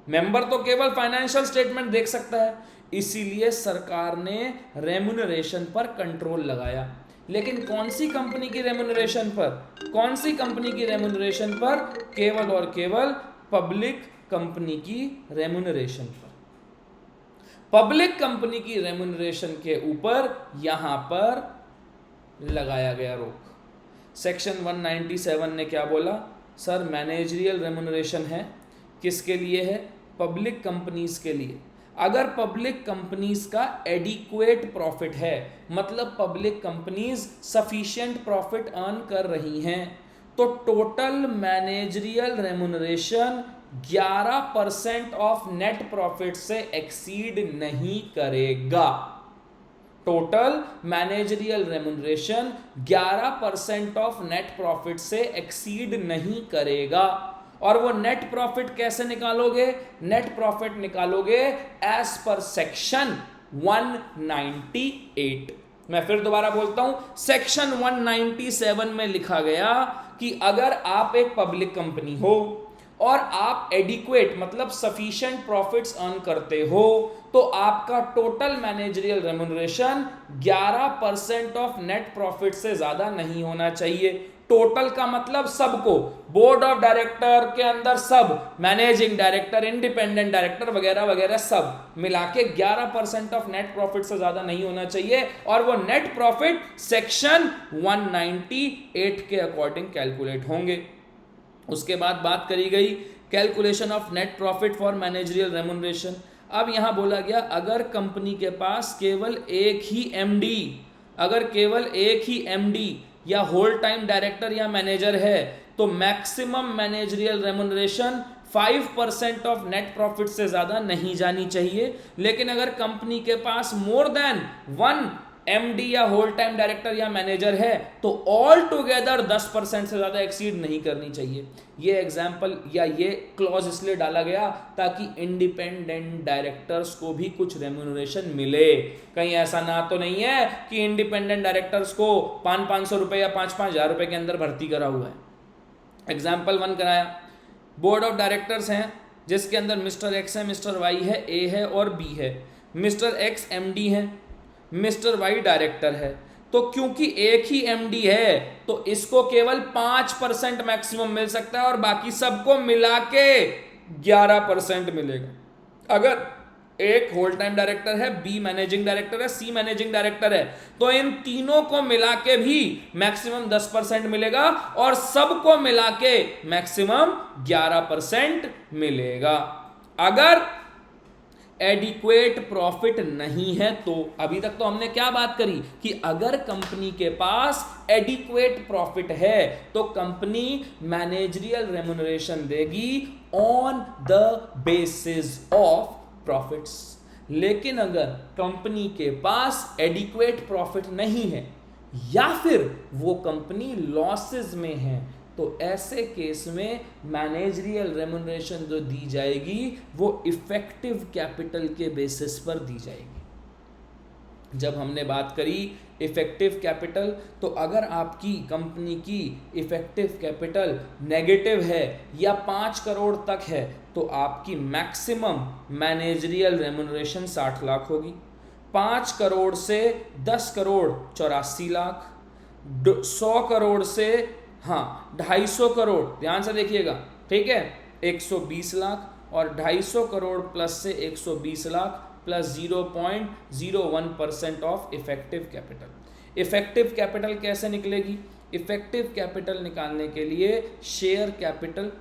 मेंबर तो केवल फाइनेंशियल स्टेटमेंट देख सकता है, इसीलिए सरकार ने रेम्यूनरेशन पर कंट्रोल लगाया। लेकिन कौन सी कंपनी की रेम्यूनरेशन पर? कौन सी कंपनी की रेम्यूनरेशन पर? केवल और केवल पब्लिक कंपनी की रेम्यूनरेशन पर। पब्लिक कंपनी की रेम्यूनरेशन के ऊपर यहां पर लगाया गया रोक। सेक्शन 197 ने क्या बोला? सर मैनेजरियल रेम्यूनरेशन है, किसके लिए है? पब्लिक कंपनीज के लिए। अगर पब्लिक कंपनीज का एडिक्वेट प्रॉफिट है, मतलब public companies sufficient profit earn कर रही हैं, तो total managerial remuneration 11% of net profit से एक्सीड नहीं करेगा। Total managerial remuneration 11% of net profit से एक्सीड नहीं करेगा। और वो नेट प्रॉफिट कैसे निकालोगे? नेट प्रॉफिट निकालोगे एज पर सेक्शन 198। मैं फिर दोबारा बोलता हूं, सेक्शन 197 में लिखा गया कि अगर आप एक पब्लिक कंपनी हो और आप एडिक्वेट मतलब सफिशिएंट प्रॉफिट्स अर्न करते हो, तो आपका total managerial remuneration 11% of net profit से ज्यादा नहीं होना चाहिए। टोटल का मतलब सबको, बोर्ड ऑफ डायरेक्टर के अंदर सब, मैनेजिंग डायरेक्टर, इंडिपेंडेंट डायरेक्टर वगैरह वगैरह सब मिला के 11% ऑफ नेट प्रॉफिट से ज्यादा नहीं होना चाहिए। और वो नेट प्रॉफिट सेक्शन 198 के अकॉर्डिंग कैलकुलेट होंगे। उसके बाद बात करी गई calculation of net profit for managerial remuneration. अब यहां बोला गया अगर कंपनी के पास केवल एक ही एमडी, अगर केवल एक ही एमडी या होल टाइम डायरेक्टर या मैनेजर है, तो maximum managerial remuneration 5% of net profit से ज्यादा नहीं जानी चाहिए। लेकिन अगर कंपनी के पास मोर देन 1 एमडी या होल टाइम डायरेक्टर या मैनेजर है, तो ऑल टुगेदर 10% से ज्यादा एक्सीड नहीं करनी चाहिए। ये एग्जाम्पल या ये क्लॉज इसलिए डाला गया ताकि इंडिपेंडेंट डायरेक्टर्स को भी कुछ रेम्यूनरेशन मिले। कहीं ऐसा ना तो नहीं है कि इंडिपेंडेंट डायरेक्टर्स को 500 रुपए या 5-5 हजार रुपए के अंदर भर्ती करा हुआ है। एग्जाम्पल 1 कराया, बोर्ड ऑफ डायरेक्टर्स हैं जिसके अंदर मिस्टर एक्स है, मिस्टर वाई है, ए है और बी है। मिस्टर एक्स एमडी है, मिस्टर वाई डायरेक्टर है। तो क्योंकि एक ही एमडी है तो इसको केवल 5% मैक्सिमम मिल सकता है और बाकी सबको मिला के 11% मिलेगा। अगर एक होल टाइम डायरेक्टर है, बी मैनेजिंग डायरेक्टर है, सी मैनेजिंग डायरेक्टर है, तो इन तीनों को मिला के भी मैक्सिमम 10% मिलेगा और सबको मिला के मैक्सिमम 11% मिलेगा। अगर एडिक्वेट प्रॉफिट नहीं है तो, अभी तक तो हमने क्या बात करी कि अगर कंपनी के पास एडिक्वेट प्रॉफिट है तो कंपनी मैनेजरियल रेम्यूनरेशन देगी on the basis of profits. लेकिन अगर कंपनी के पास एडिक्वेट प्रॉफिट नहीं है या फिर वो कंपनी लॉसेस में है, तो ऐसे केस में मैनेजरियल रेम्यूनरेशन जो दी जाएगी वो इफेक्टिव कैपिटल के बेसिस पर दी जाएगी। जब हमने बात करी इफेक्टिव कैपिटल, तो अगर आपकी कंपनी की इफेक्टिव कैपिटल नेगेटिव है या 5 करोड़ तक है तो आपकी मैक्सिमम मैनेजरियल रेमुनरेशन 60 लाख होगी। 5 करोड़ से 10 करोड़ 84 लाख, 100 करोड़ से 250 करोड़, ध्यान से देखिएगा, ठीक है, 120 लाख, और 250 करोड़ प्लस से 120 lakh plus 0.01% of effective capital. Effective capital कैसे निकलेगी? इफेक्टिव कैपिटल निकालने के लिए शेयर कैपिटल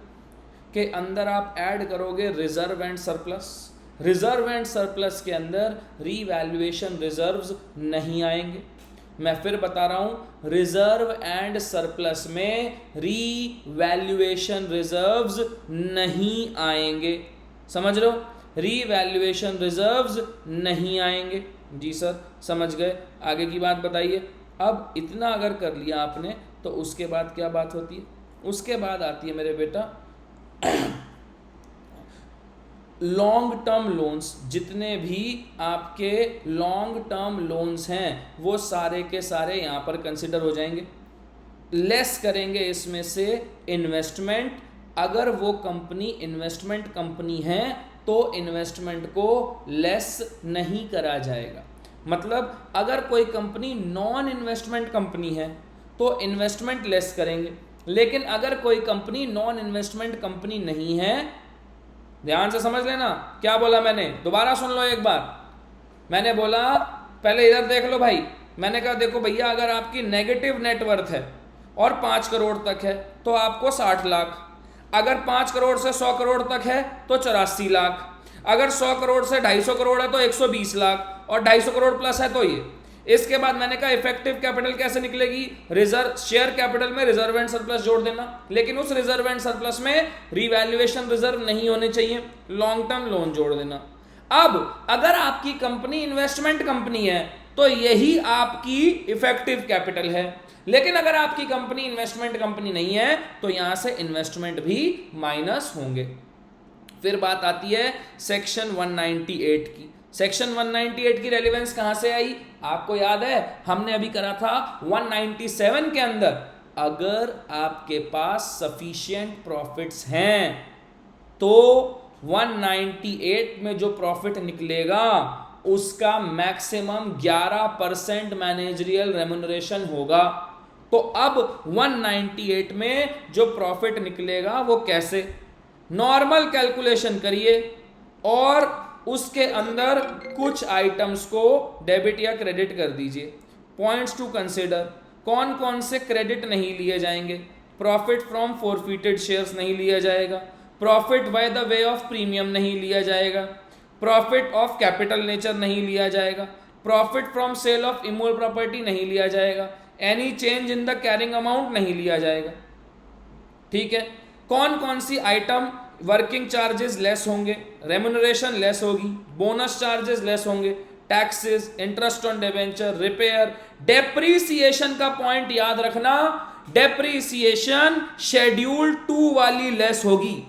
के अंदर आप ऐड करोगे reserve and surplus. Reserve and surplus के अंदर रीवैल्यूएशन रिजर्व्स नहीं आएंगे। मैं फिर बता रहा हूं, रिजर्व एंड सरप्लस में रीवैल्यूएशन रिजर्व्स नहीं आएंगे। समझ रहे हो? रीवैल्यूएशन रिजर्व्स नहीं आएंगे। जी सर समझ गए। आगे की बात बताइए। अब इतना अगर कर लिया आपने तो उसके बाद क्या बात होती है? उसके बाद आती है मेरे बेटा लॉन्ग टर्म लोन्स। जितने भी आपके लॉन्ग टर्म लोन्स हैं वो सारे के सारे यहाँ पर कंसिडर हो जाएंगे। लेस करेंगे इसमें से इन्वेस्टमेंट। अगर वो कंपनी इन्वेस्टमेंट कंपनी है तो इन्वेस्टमेंट को लेस नहीं करा जाएगा। मतलब अगर कोई कंपनी नॉन इन्वेस्टमेंट कंपनी है तो इन्वेस्टमेंट लेस करेंगे, लेकिन अगर कोई कंपनी नॉन इन्वेस्टमेंट कंपनी नहीं है, ध्यान से समझ लेना क्या बोला मैंने, दोबारा सुन लो एक बार। मैंने बोला, पहले इधर देख लो भाई, मैंने कहा देखो भैया अगर आपकी नेगेटिव नेटवर्थ है और 5 करोड़ तक है तो आपको 60 लाख, अगर 5 करोड़ से 100 करोड़ तक है तो 84 लाख, अगर 100 करोड़ से 250 करोड़ है तो 120 लाख, और 250 करोड़ प्लस है तो ये। इसके बाद मैंने कहा इफेक्टिव कैपिटल कैसे निकलेगी? रिजर्व शेयर कैपिटल में रिजर्व एंड सरप्लस जोड़ देना, लेकिन उस रिजर्व एंड सरप्लस में रिवैल्यूएशन रिजर्व नहीं होने चाहिए, लॉन्ग टर्म लोन जोड़ देना। अब अगर आपकी कंपनी इन्वेस्टमेंट कंपनी है तो यही आपकी इफेक्टिव कैपिटल है, लेकिन अगर आपकी कंपनी इन्वेस्टमेंट कंपनी नहीं है तो यहां से इन्वेस्टमेंट भी माइनस होंगे। फिर बात आती है सेक्शन 198 की। सेक्शन 198 की रेलेवेंस कहां से आई? आपको याद है हमने अभी करा था 197 के अंदर, अगर आपके पास सफिशिएंट प्रॉफिट्स हैं तो 198 में जो प्रॉफिट निकलेगा उसका मैक्सिमम 11% मैनेजरियल रेम्युनरेशन होगा। तो अब 198 में जो प्रॉफिट निकलेगा वो कैसे? नॉर्मल कैलकुलेशन करिए और उसके अंदर कुछ आइटम्स को डेबिट या क्रेडिट कर दीजिए। पॉइंट्स टू कंसिडर, कौन कौन से क्रेडिट नहीं लिए जाएंगे? प्रॉफिट फ्रॉम फॉरफिटेड शेयर्स नहीं लिया जाएगा, profit by the way of premium नहीं लिया जाएगा, प्रॉफिट ऑफ कैपिटल नेचर नहीं लिया जाएगा, profit from sale of immovable property नहीं लिया जाएगा, any change in the carrying amount नहीं लिया जाएगा। ठीक है, कौन कौन सी आइटम वर्किंग चार्जेस लेस होंगे, रेम्युनरेशन लेस होगी, बोनस चार्जेस लेस होंगे, taxes, interest on debenture, repair, depreciation का पॉइंट याद रखना, डेप्रीसिएशन शेड्यूल 2 वाली लेस होगी,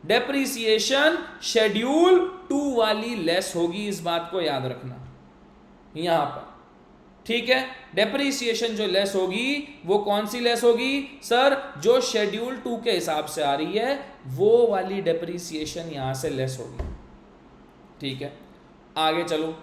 डेप्रीसिएशन शेड्यूल 2 वाली लेस होगी, इस बात को याद रखना यहां पर। ठीक है, डेप्रीसिएशन जो लेस होगी वो कौन सी लेस होगी सर? जो शेड्यूल 2 के हिसाब से आ रही है वो वाली डेप्रीसिएशन यहां से लेस होगी। ठीक है, आगे चलो,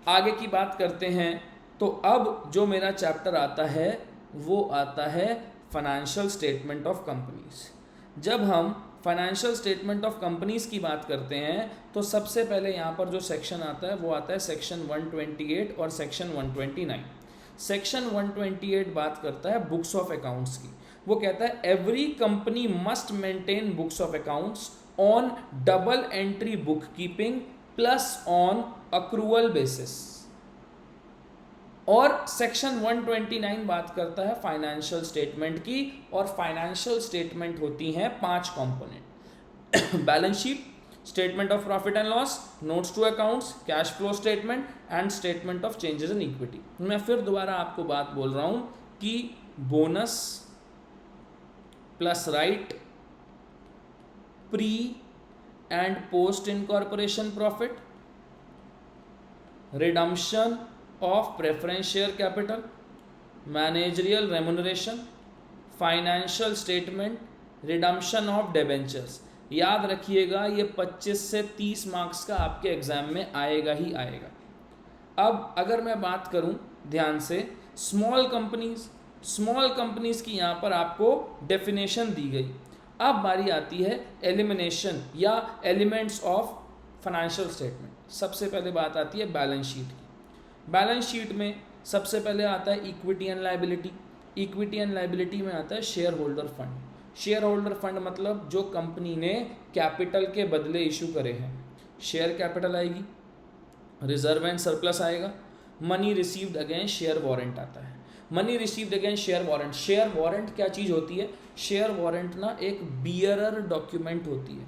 आगे की बात करते हैं। तो अब जो मेरा चैप्टर आता है वो आता है फाइनेंशियल स्टेटमेंट ऑफ कंपनीज। जब हम फाइनेंशियल स्टेटमेंट ऑफ कंपनीज की बात करते हैं तो सबसे पहले यहाँ पर जो सेक्शन आता है वो आता है सेक्शन 128 और सेक्शन 129। सेक्शन 128 बात करता है बुक्स ऑफ अकाउंट्स की। वो कहता है every company must maintain books of accounts on double entry book keeping plus on accrual basis. और सेक्शन 129 बात करता है फाइनेंशियल स्टेटमेंट की, और फाइनेंशियल स्टेटमेंट होती हैं 5 component: balance sheet, statement of profit and loss, notes to accounts, cash flow statement and statement of changes in equity. मैं फिर दोबारा आपको बात बोल रहा हूं कि bonus plus right, pre and post incorporation profit, redemption of preference share capital, managerial remuneration, financial statement, redemption of debentures. याद रखिएगा ये 25 से 30 मार्क्स का आपके एग्जाम में आएगा ही आएगा। अब अगर मैं बात करूं ध्यान से, स्मॉल कंपनीज की यहाँ पर आपको डेफिनेशन दी गई। अब बारी आती है एलिमिनेशन या एलिमेंट्स ऑफ फाइनेंशियल स्टेटमेंट। सबसे पहले बात आती है बैलेंस शीट की। बैलेंस शीट में सबसे पहले आता है equity and liability. Equity and liability में आता है share holder fund. Share holder fund मतलब जो कंपनी ने कैपिटल के बदले इशू करे हैं। शेयर कैपिटल आएगी, रिजर्व एंड सरप्लस आएगा, money received against share warrant आता है। Money received against share warrant. Share warrant क्या चीज़ होती है? शेयर वारंट ना एक बियरर डॉक्यूमेंट होती है।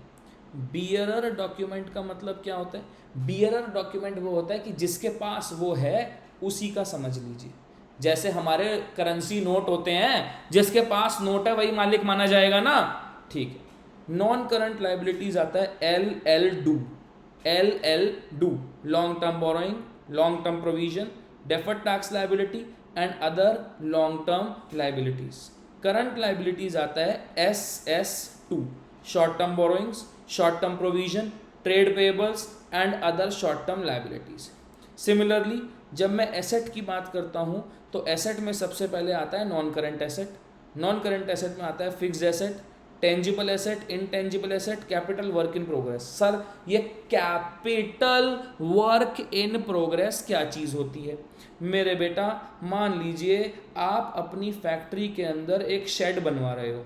बियरर डॉक्यूमेंट का मतलब क्या होता है? बियरर डॉक्यूमेंट वो होता है कि जिसके पास वो है उसी का समझ लीजिए। जैसे हमारे करेंसी नोट होते हैं, जिसके पास नोट है वही मालिक माना जाएगा ना, ठीक है। नॉन करंट लाइबिलिटीज आता है L do, long term borrowing, long term provision, deferred tax liability and other long term liabilities. Current liabilities आता है SS2, short term borrowings, short term provision, trade payables and other short term liabilities. Similarly जब मैं asset की बात करता हूं तो asset में सबसे पहले आता है non current asset. Non current asset में आता है fixed asset, tangible asset, intangible asset, capital work in progress. Sir ये कैपिटल वर्क इन प्रोग्रेस क्या चीज़ होती है? मेरे बेटा मान लीजिए आप अपनी फैक्ट्री के अंदर एक शेड बनवा रहे हो,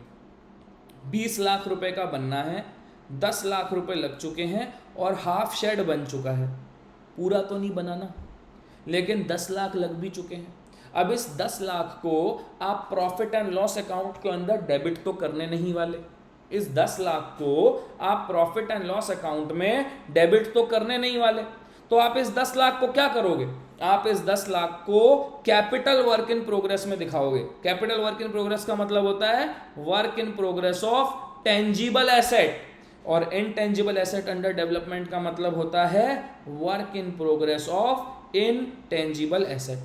20 लाख रुपए का बनना है, 10 लाख रुपए लग चुके हैं और हाफ शेड बन चुका है। पूरा तो नहीं बनाना, लेकिन 10 लाख लग भी चुके हैं। अब इस 10 लाख को आप प्रॉफिट एंड लॉस अकाउंट के अंदर डेबिट तो करने नहीं वाले। इस 10 लाख को आप प्रॉफिट एंड लॉस अकाउंट में डेबिट तो करने नहीं वाले। तो आप इस 10 लाख को क्या करोगे? आप इस 10 लाख को कैपिटल वर्क इन प्रोग्रेस में दिखाओगे। कैपिटल वर्क इन प्रोग्रेस का मतलब होता है work in progress of tangible asset, और इनटेंजिबल एसेट अंडर डेवलपमेंट का मतलब होता है work in progress of intangible asset.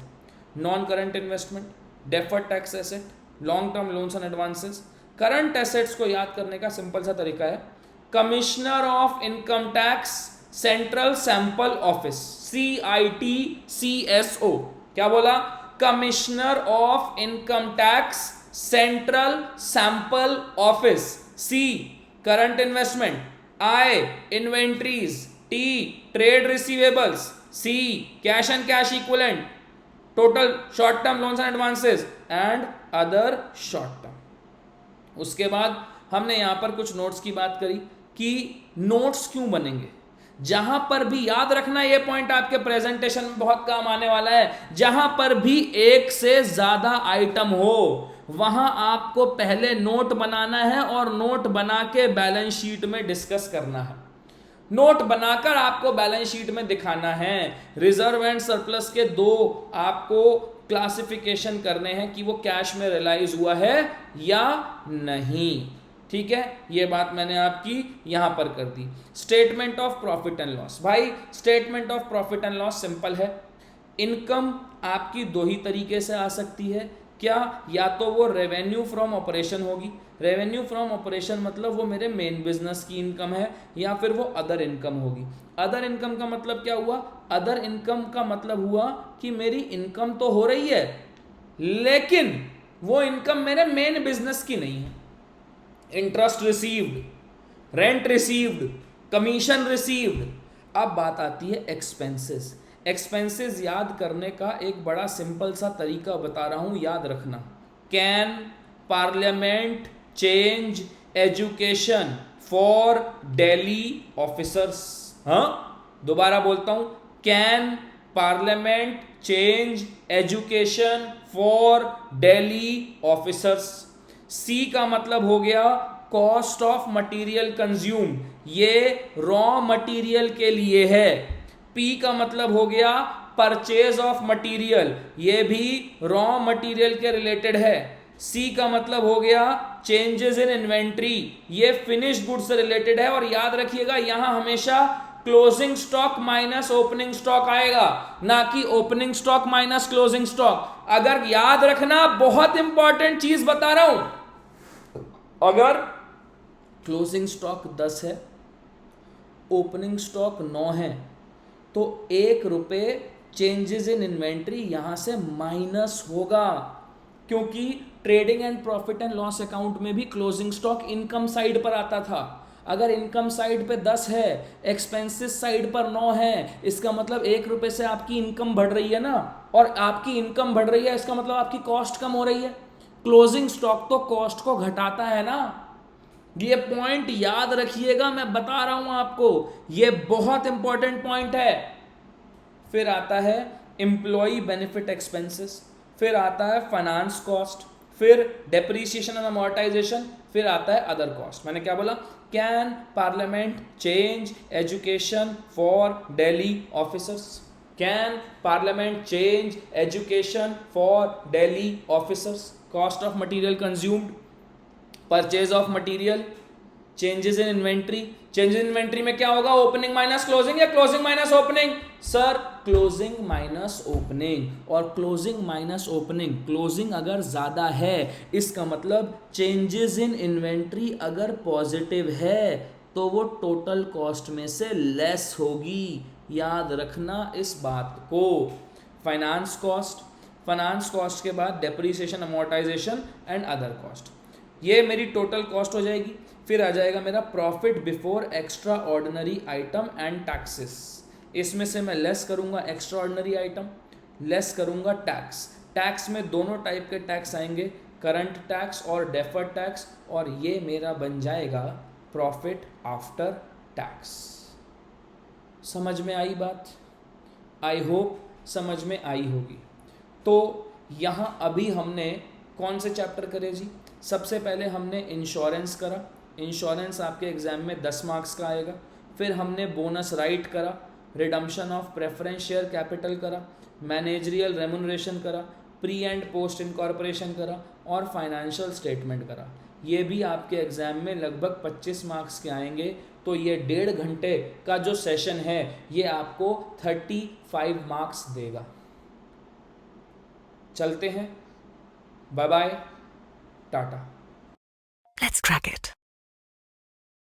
Non current investment, deferred tax asset, long term loans and advances. Current assets को याद करने का सिंपल सा तरीका है commissioner of income tax central sample office, CITCSO। क्या बोला? Commissioner of income tax central sample office. C current investment, I inventories, T trade receivables, C cash and cash equivalent, total short term loans and advances and other short term. उसके बाद हमने यहां पर कुछ notes की बात करी कि नोट्स क्यों बनेंगे। जहां पर भी याद रखना, ये पॉइंट आपके प्रेजेंटेशन में बहुत काम आने वाला है, जहां पर भी एक से ज्यादा आइटम हो वहां आपको पहले नोट बनाना है और नोट बना के बैलेंस शीट में डिस्कस करना है। नोट बनाकर आपको बैलेंस शीट में दिखाना है। रिजर्व एंड सरप्लस के 2 आपको क्लासिफिकेशन करने हैं कि वो कैश में रियलाइज हुआ है या नहीं। ठीक है, ये बात मैंने आपकी यहां पर कर दी। Statement of profit and loss. भाई statement of profit and loss simple है। इनकम आपकी 2 ही तरीके से आ सकती है। क्या? या तो वो रेवेन्यू फ्रॉम ऑपरेशन होगी। रेवेन्यू फ्रॉम ऑपरेशन मतलब वो मेरे मेन बिजनेस की इनकम है, या फिर वो अदर इनकम होगी। अदर इनकम का मतलब क्या हुआ? अदर इनकम का मतलब हुआ कि मेरी इनकम तो हो रही है लेकिन वो इनकम मेरे मेन बिजनेस की नहीं है। Interest received, rent received, commission received. अब बात आती है एक्सपेंसेस। एक्सपेंसेस याद करने का एक बड़ा सिंपल सा तरीका बता रहा हूं, याद रखना। Can, parliament, change, education for Delhi officers. हाँ, दोबारा बोलता हूं, can, parliament, change, education for Delhi officers. C का मतलब हो गया कॉस्ट ऑफ मटेरियल कंज्यूम, ये रॉ मटेरियल के लिए है। पी का मतलब हो गया परचेज ऑफ मटेरियल, ये भी रॉ मटेरियल के रिलेटेड है। सी का मतलब हो गया चेंजेस इन इन्वेंट्री, ये फिनिश्ड गुड्स से रिलेटेड है। और याद रखिएगा यहां हमेशा closing stock minus opening stock आएगा, ना कि opening stock minus closing stock. अगर याद रखना, बहुत इंपॉर्टेंट चीज बता रहा हूं, अगर क्लोजिंग स्टॉक 10 है, ओपनिंग स्टॉक 9 है, तो 1 रुपए चेंजेस इन इन्वेंट्री यहां से माइनस होगा, क्योंकि trading and profit and loss account में भी क्लोजिंग स्टॉक इनकम साइड पर आता था। अगर इनकम साइड पे 10 है, एक्सपेंसेस साइड पर 9 है, इसका मतलब 1 रुपए से आपकी इनकम बढ़ रही है ना, और आपकी इनकम बढ़ रही है, इसका मतलब आपकी कॉस्ट कम हो रही है। क्लोजिंग स्टॉक तो कॉस्ट को घटाता है ना। ये पॉइंट याद रखिएगा, मैं बता रहा हूं आपको, ये बहुत इंपॉर्टेंट पॉइंट है। फिर आता है एम्प्लॉय बेनिफिट एक्सपेंसेस, फिर आता है फाइनेंस कॉस्ट, फिर डेप्रीसिएशन एंड अमोर्टाइजेशन, फिर आता है अदर कॉस्ट। मैंने क्या बोला? Can parliament change education for Delhi officers? Can parliament change education for Delhi officers? Cost of material consumed, purchase of material, changes in inventory. Changes in inventory में क्या होगा? ओपनिंग माइनस क्लोजिंग या closing minus opening? Sir closing minus opening. और closing minus opening, closing अगर ज्यादा है, इसका मतलब चेंजेस इन इन्वेंट्री अगर पॉजिटिव है तो वो टोटल कॉस्ट में से लेस होगी। याद रखना इस बात को। फाइनेंस कॉस्ट, फाइनेंस कॉस्ट के बाद depreciation amortisation and other cost, ये मेरी टोटल कॉस्ट हो जाएगी। फिर आ जाएगा मेरा profit before extra ordinary item and taxes. इसमें से मैं लेस करूंगा एक्स्ट्रा ऑर्डिनरी आइटम, लेस करूंगा टैक्स। टैक्स में दोनों टाइप के टैक्स आएंगे, करंट टैक्स और डेफर्ड टैक्स, और ये मेरा बन जाएगा प्रॉफिट आफ्टर टैक्स। समझ में आई बात? आई होप समझ में आई होगी। तो यहाँ अभी हमने कौन से चैप्टर करे जी? सबसे पहले हमने इंश्योरेंस करा, इंश्योरेंस आपके एग्जाम में 10 मार्क्स का आएगा। फिर हमने बोनस राइट करा, redemption of preference share capital करा, मैनेजरियल रेमुनरेशन करा, प्री एंड पोस्ट इनकॉर्पोरेशन करा, और फाइनेंशियल स्टेटमेंट करा। ये भी आपके एग्जाम में लगभग 25 मार्क्स के आएंगे। तो ये 1.5 घंटे का जो सेशन है, ये आपको 35 मार्क्स देगा। चलते हैं, बाय बाय, टाटा। Let's crack it.